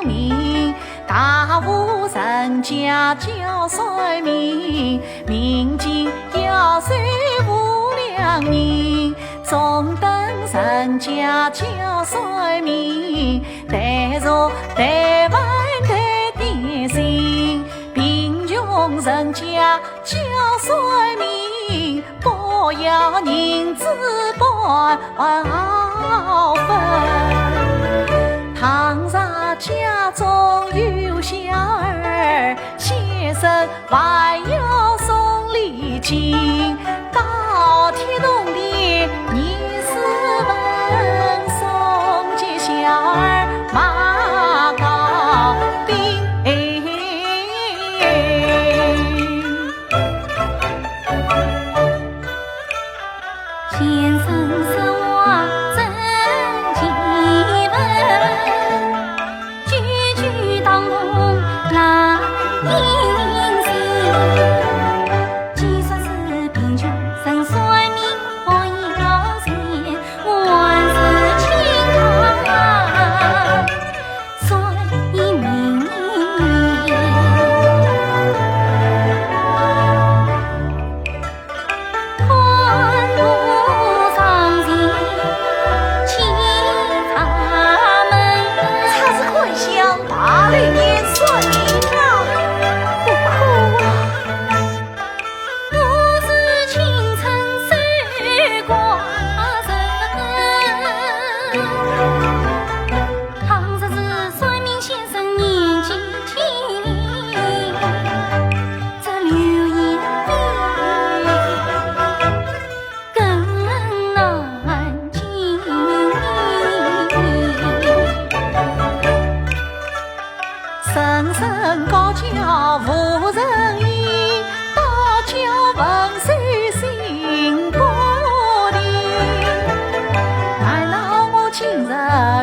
名，大户人家叫算命，民间要算无良人，中等人家叫算命，带着台湾的点心。穷人家叫算命，不要银子半毫分。倘若家中有小儿，先生还要送礼金，到天洞里24文送给小儿马高兵。先生说话真奇闻，句句当中难应心。既说是贫穷人算命，可以要钱，万事轻他算一命。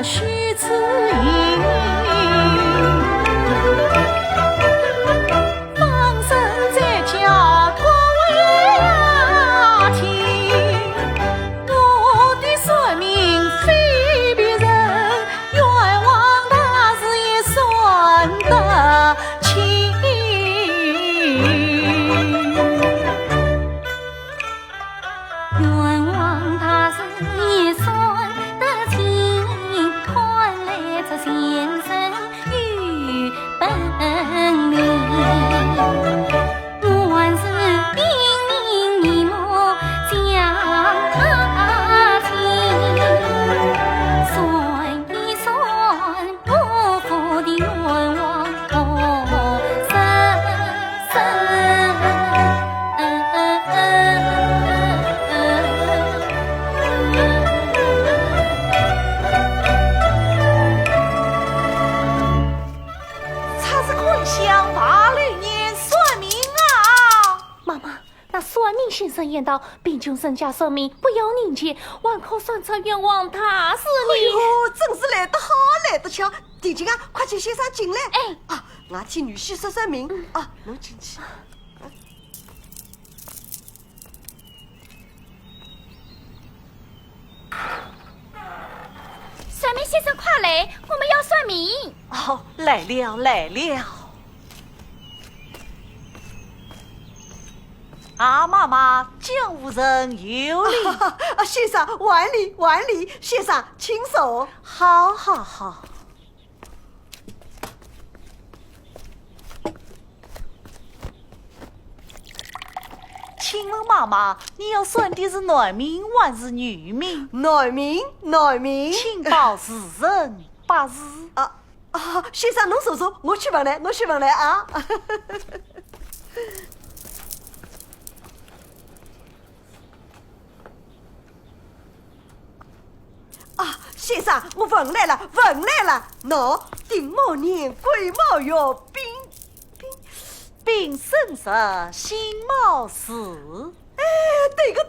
须此意，放生在家各位听，我的算命非别人，冤枉他是也算得清。冤枉他是也算得清，换来这先生有本领。我还是叮咛你莫将他听，算一算我府的冤枉哦算命先生言道：“贫穷人家算命，不要人钱，还可算出冤枉他是你。”哎呦，真是来得好，来得巧！弟弟啊，快请先生进来。哎，啊，我替女婿说明啊，侬进去。算命先生，快来，我们要算命。哦，来了来了。阿妈妈，江湖人有礼。先生万礼万礼，先生请坐。好好好。请问妈妈，你要选的是男名还是女名？男名，男名。请报时辰八字。先生，侬坐坐，我去问来，我去问来啊。先生，我问来了，问来了。喏，丁卯年，癸卯月，丙申日，辛卯时。对个。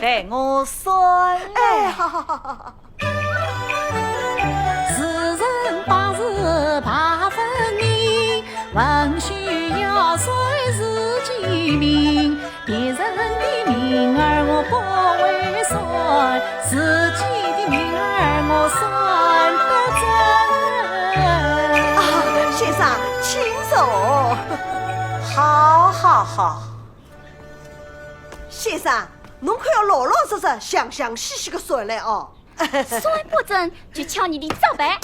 待我算来。好。时辰八字八分明，问需要谁是其名？别人的名儿我不会算，自己的名儿我算得准。先生，请坐。好。先生，侬可要老老实实、详详细细的算来哦。算不准就敲你的照板。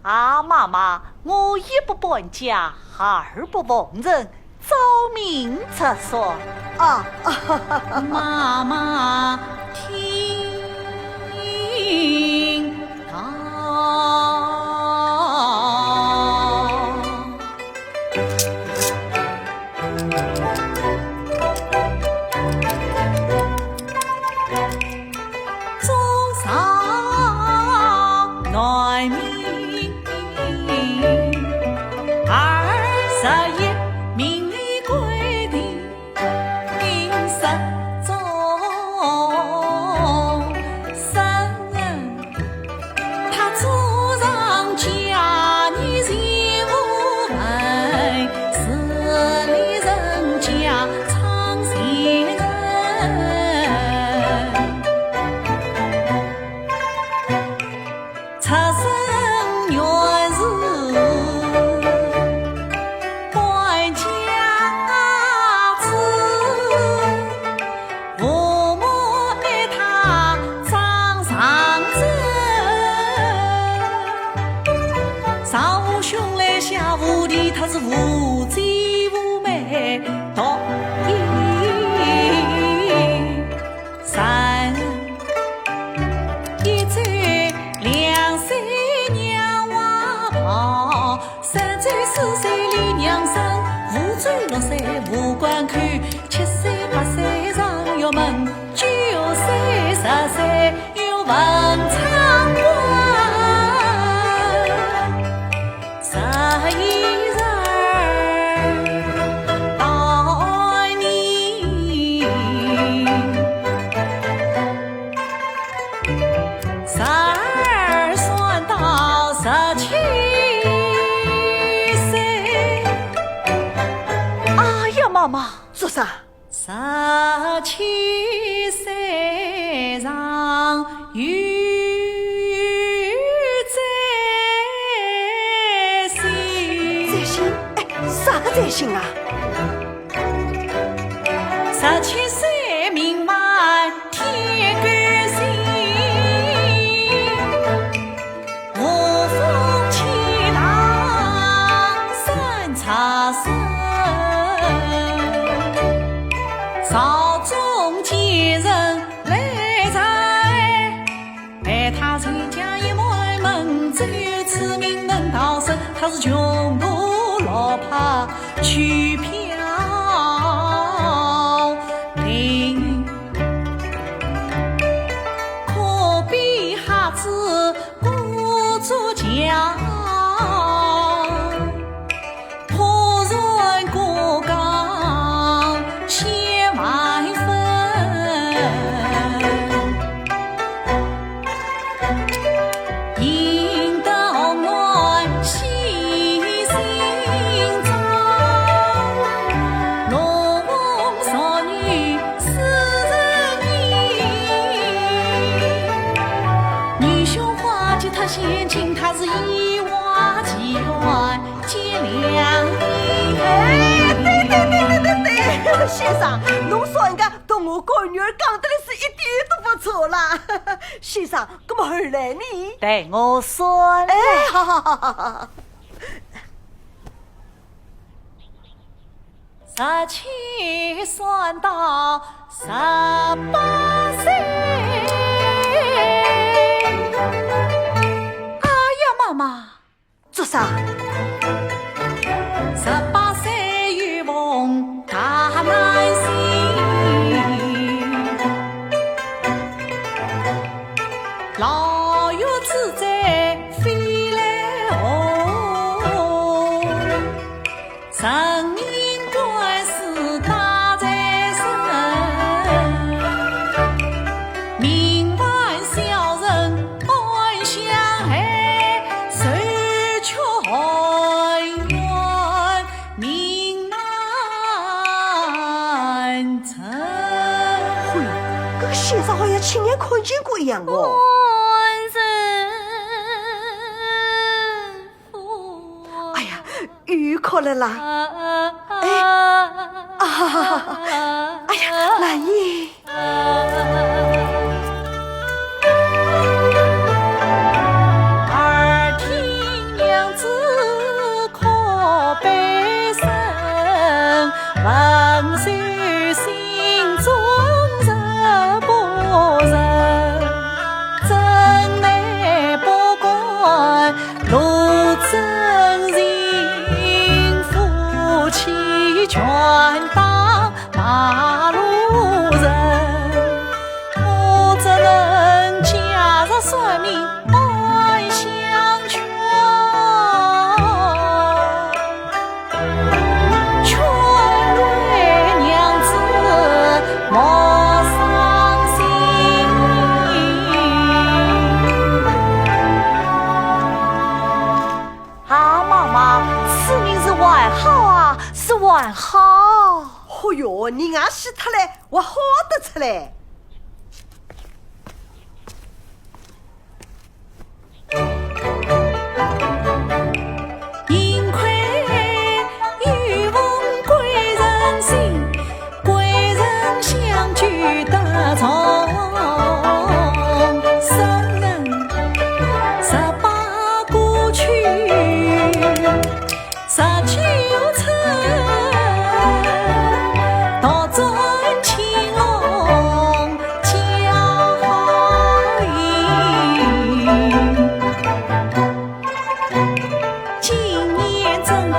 妈妈，我一不搬家，二不奉人，照明出算。妈妈听到。无罪无美独一三一醉两岁娘娃跑，3岁4岁离娘生，5岁6岁无关看，7岁8岁上药门，9岁10岁有文昌官，11妈妈，做啥？17岁上有在心，在心？啥个在心啊？17岁名满天干星，无风起浪三叉生。朝中见人来在，待他参加一门门，只有此名能逃生。他是穷途落魄取飘零，可比孩子鼓足脚。先请他是一娃几元结两银。对，先生，侬说人家同我闺女儿讲得来是一点都不错啦。先生，那么后来呢？待我算。好。17算到18岁。哎呀，妈妈，做啥18岁遇逢大难行，老岳自在飞来鸿，神明官司大在身，明晚小人安相爱，谁却怨命难成。嘿，这个先生好像亲眼看见过一样哦。哎呀，又哭了啦！哎哎呀，兰姨，耳听娘子哭悲声，问谁心中人不人？真乃不管陆真人，夫妻全当马路人。我怎能假日算命爱相劝？劝瑞娘子莫伤心。啊，妈妈，此命是万好啊，是万好。哦哟，你俺死脱了，我好得出来。幸亏遇逢贵人心，贵人相聚得从。生人18过去19成，道尊青龙家好意。今年正当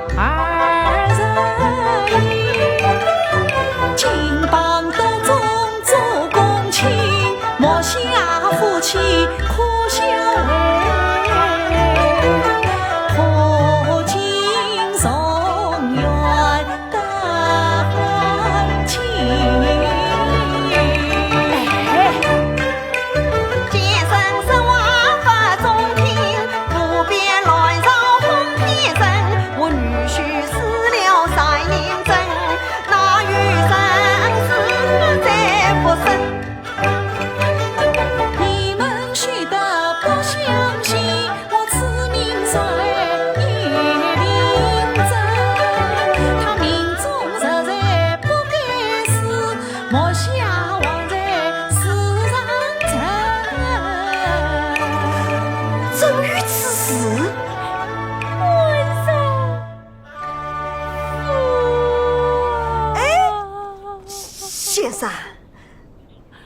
20一，金榜当中做公卿，莫下夫妻可相为，破镜重圆得欢情。见生是万法中听，路边来绕红皮人。我女婿死了3年整，那余生死再不生。你们须得不相信，我此命衰也定真。他命中实在不该死，莫下枉在世上尘。真有此事？先生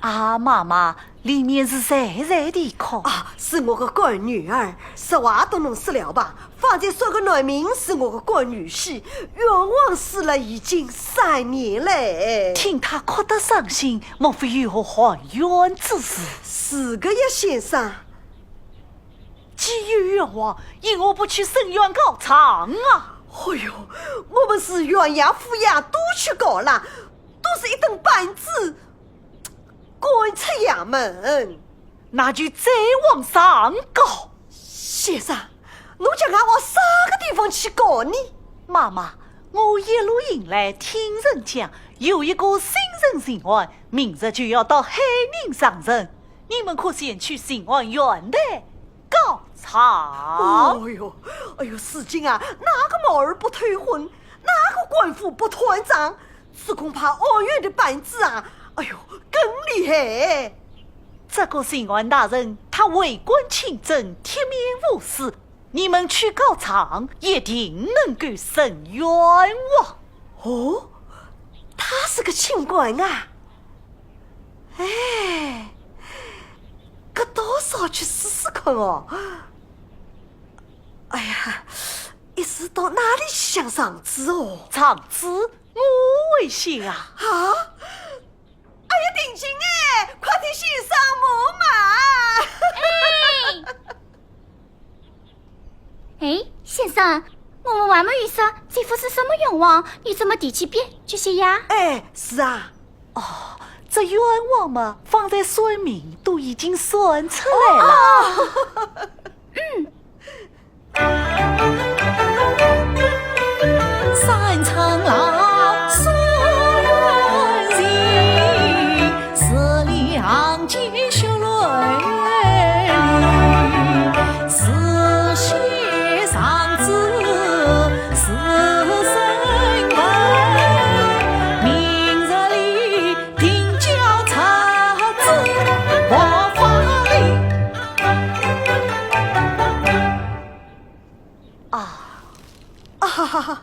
啊，妈妈，里面是谁在的哭？啊，是我的干女儿，实话都能说了吧？方才说个男名是我的干女婿，冤枉死了已经3年了。听他哭得伤心，莫非有何还冤之事？是个呀，先生。既有冤枉，因我不去申冤告偿啊！哎呦，我们是冤衙府衙都去告了，都是一等板子，赶出衙门。那就再往上告。先生，侬叫俺往啥个地方去告你？妈妈，我一路引来听人讲，有一个新人寻案，明日就要到海宁上任，你们可先去寻案院台告偿。哎呦，史进啊，哪个毛儿不退婚，哪个官府不团长？此恐怕案院的板子啊，哎呦，更厉害。这个刑案大人，他为官清正，铁面无私，你们去告偿，一定能够伸冤枉。哦，他是个清官啊！哎，搿多少去试试看哦！哎呀，一时到哪里去想上子哦？长子，我危险啊！啊！哎呀，定睛哎，快替先生忙嘛！哎，先生，我们外面遇上这副是什么愿望？你怎么提起笔这些呀？哎，是啊，这愿望嘛，放在算命都已经算出来了。三层楼锁人情，四两金绣泪里，四血上子四生根，明日里定交册子我法里。哈哈哈！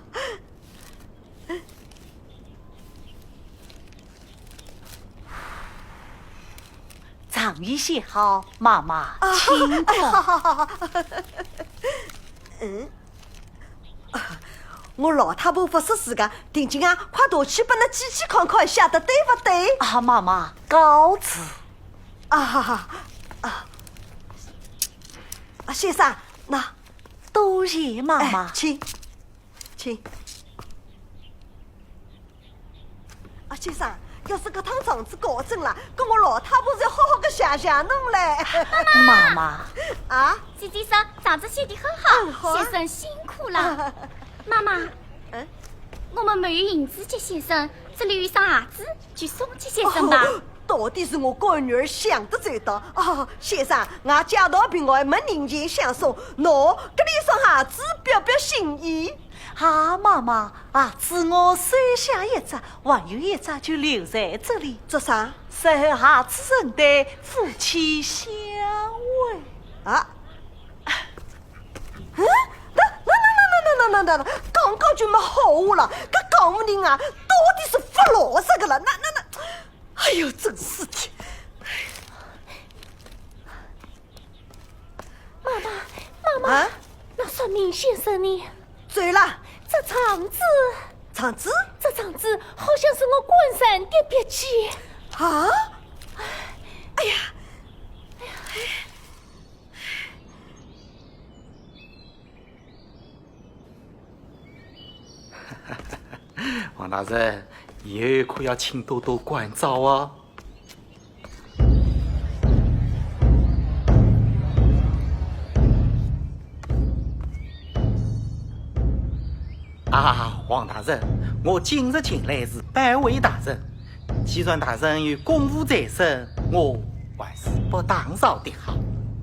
长医写好，妈妈请哎，好坐。好好好。我老太婆不说自家，定睛啊，快拿去把那机器看看，写的对不对？啊，妈妈告辞。啊哈哈啊！先生，那多谢妈妈。请。先生，要是搿趟场子搞正了，跟我老太婆再好好的谢谢侬嘞。妈妈，啊？先生，长子写的很好，好啊先生辛苦了。妈妈，我们没有银子接先生，这里有一双鞋子，去送给先生吧。到底是我干女儿想得周到哦，先生，俺家道平安，没人情相送，喏，搿里一双鞋子表表心意。啊，妈妈，鞋子我收下一只，还有一只就留在这里。做啥？收鞋子承担夫妻相慰。啊？那，刚刚就没好话了，搿讲不定啊，到底是发牢骚个了，那，哎呦，真是的。妈妈，那说明先生你醉了，这场子好像是我官山的笔记啊！哎呀！王大人，以后可要请多多关照哦。王大人，我今日前来是拜会大人。既然大人有公务在身，我还是不打扰的好。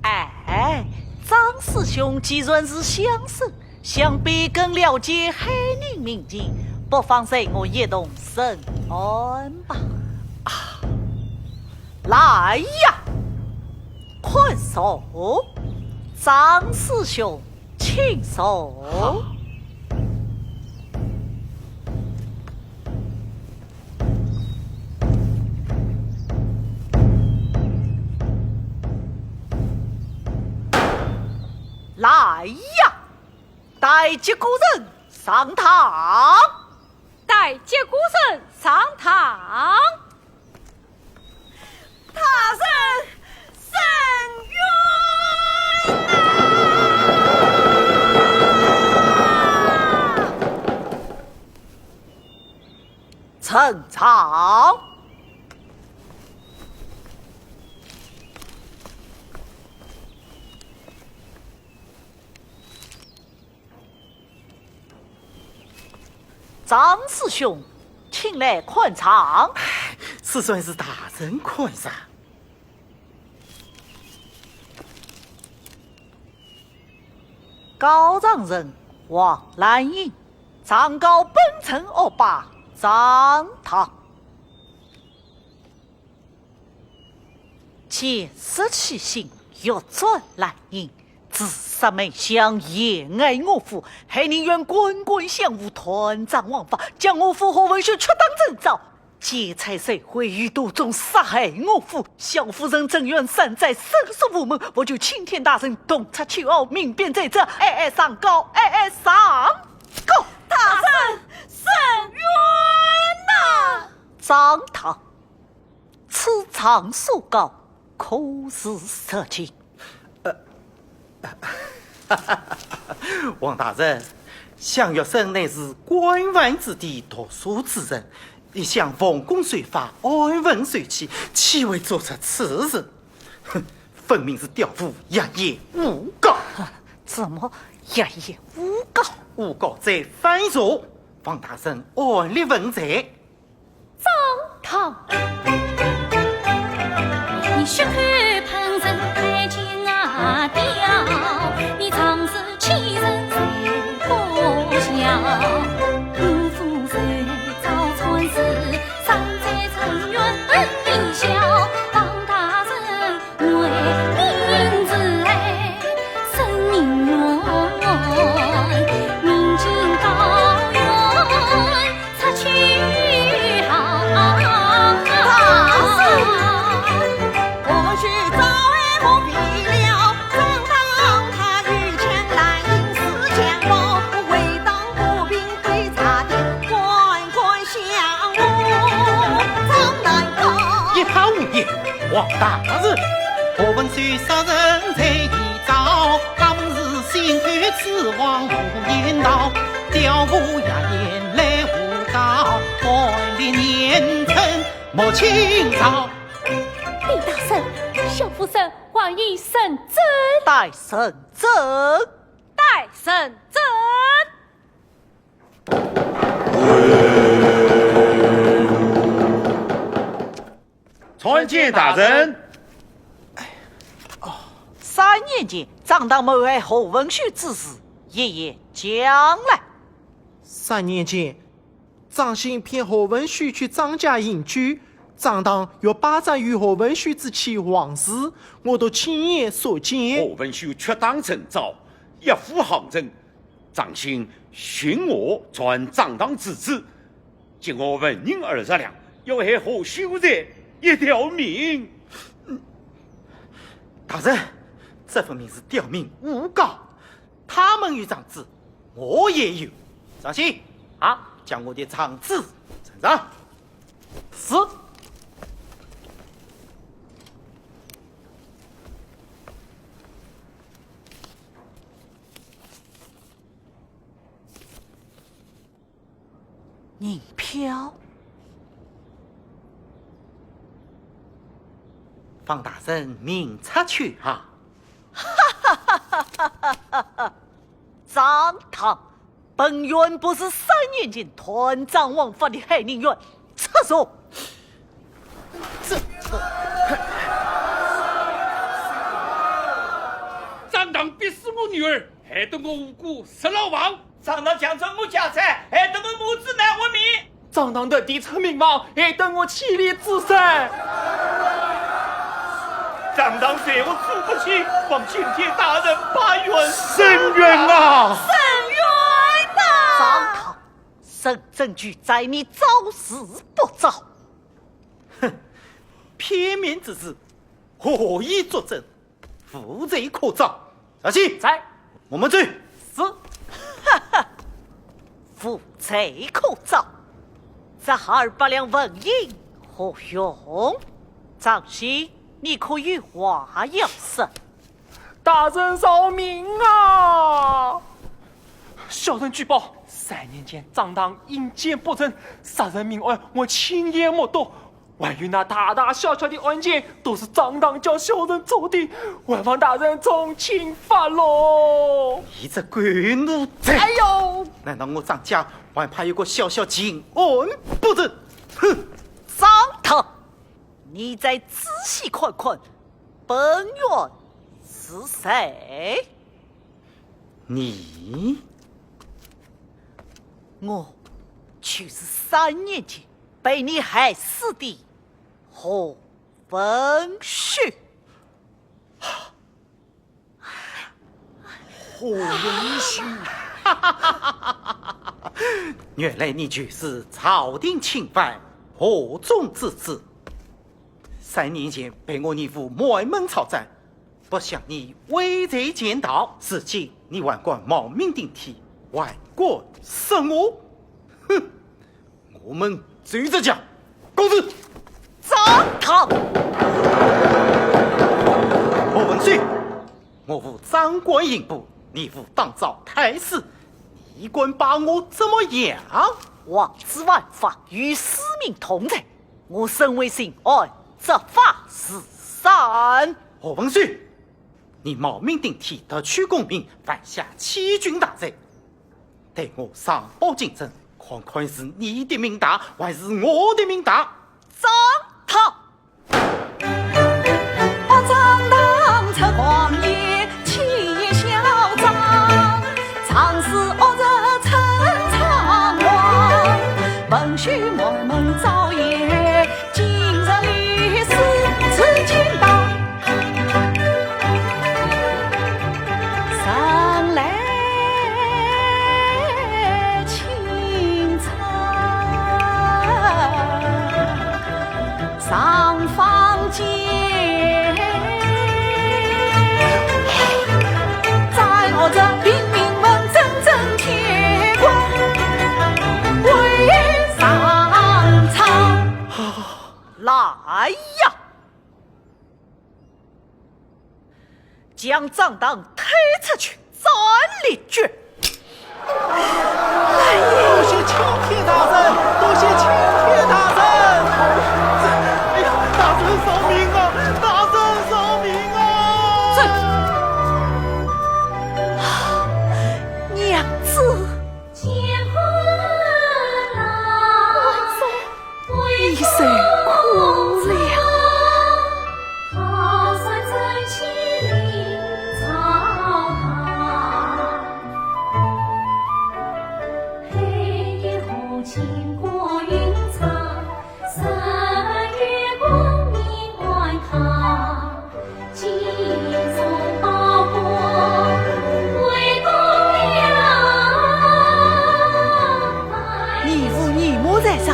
哎，张师兄既然是乡绅，想必更了解海宁民情，不妨随我一同审案吧。来呀，快手，张师兄，请手。来呀！带接古人上堂，带接古人上堂。大人呈堂。张师兄，请来宽敞。此算是大人宽赏。高丈人王兰英，长告本城恶霸张唐，前失其心，欲转兰英，自杀梅香延爱我府，还宁愿滚滚相误，团长枉法，将我府和文秀出当正造。劫财社会于途中杀害我府，小夫人正愿山寨申诉无门，我就青天大圣洞察秋毫，明辨在这，上告，上告！大圣，圣冤呐！张唐，此场所告，可是实情？王大人，向月生乃是官宦之地读书之人，一向奉公随法，安分守己，岂会做出此事？哼，分明是调虎一叶诬告。怎么一叶诬告？诬告者犯错，王大人按律问罪。张唐，你血口喷人太惊啊吊，你常是欺人才不孝。我夫人遭穿事，山寨成员恩义孝。王大人为民之爱，生命远，民警高远，擦去好。我去找爱莫必了，正当他御前来迎四千王，为当不平会差点，官官相护，张难告。一毫无言，王大人，我闻虽杀人在一朝，他们是心甘此王无言道，调虎牙言来诬告，万历年成莫清朝。李大圣，小夫人还以圣旨，待圣旨，待圣旨。参见大人。3年前，张当谋害侯文秀之事，爷爷讲来。 3年前，张信骗何文秀去张家隐居，张当要霸占与何文秀之妻王氏，我都亲眼所见。何文秀却当正造，一夫行人，张信寻我传张当之旨，今我闻人而入了，要害何秀才一条命。大人，这分明是吊命诬告，他们有长子，我也有。张信，将我的长子呈上。是。银票，方大人明察去哈。张唐，本院不是3年前团长枉法的害人员，撤手。张当逼死我女儿，害得我无辜死老亡。张当抢走我家产，害得我母子难活命。张当的地层名望，害得我妻离子散。张当罪我负不起，望青天大人把冤伸冤啊！伸冤呐！张唐，审证据在你，找死不找？哼，片面之词，何以作证？负罪可找。小七，在，我们追。是。负罪可找，这200两纹银何用？张喜，你可以话要说。大人饶命啊！小人举报，3年前张当阴间不正，杀人命案我亲眼目睹。还有那大大小小的案件，都是张当叫小人做的，还望大人从轻发落。你这官奴贼！哎呦！难道我张家还怕有个小小情案不成？哼！张唐，你再仔细看看，本院是谁？你？我就是3年前被你害死的何文秀。何文秀？原来你就是朝廷钦犯何种之子。3年前被我义父埋门抄斩，不想你畏罪潜逃，如今你还敢冒名顶替，还敢杀我！哼！我们追着讲，公子张唐，何文秀，我父掌管刑部，你父当造太师，你管把我怎么样？王子万法与使命同在，我身为刑案执法是善。何文秀，你冒名顶替，夺取公民，犯下欺君大罪，对我上报警侦，看看是你的命大，还是我的命大？张唐，我张当出狂野，气焰嚣张，常使恶人称苍王。文须埋门造业，今日历史此今当。上来清茶，上房间，在我这平民们真正铁棍为上苍。来呀！将张当推出去斩立决。多谢钦天大人，多谢钦天大人！哎呀，大人饶命啊！大人饶命啊！娘子，结婚了，一岁哭了。好帅在起临草堂，黑夜后经过云层，3月光明观看，金钟宝锅为公娘。义父义母在上，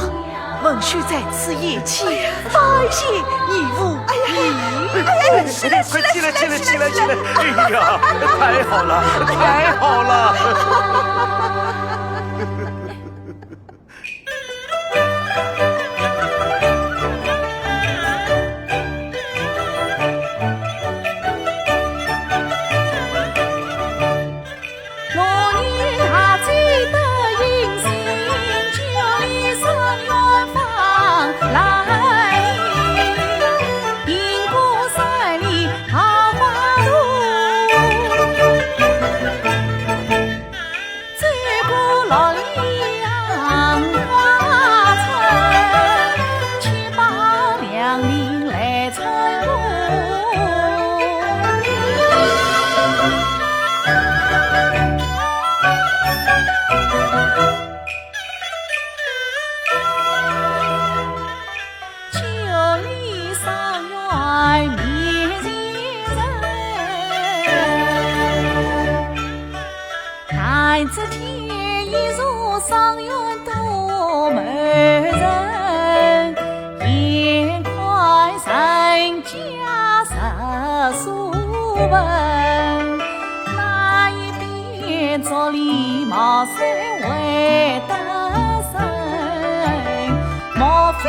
文须在此夜起，拜谢义父义。起来！快起来！起来！起来！起来！哎呀，太好了，太好了！我女大醉得银杏，就离上远方来。银谷山里桃花路，追过洛里杨花村，去把良民来称呼。九里上院面前人，但知天意如上院多美人，眼快人家十书文，那一边竹篱茅山会得胜，莫非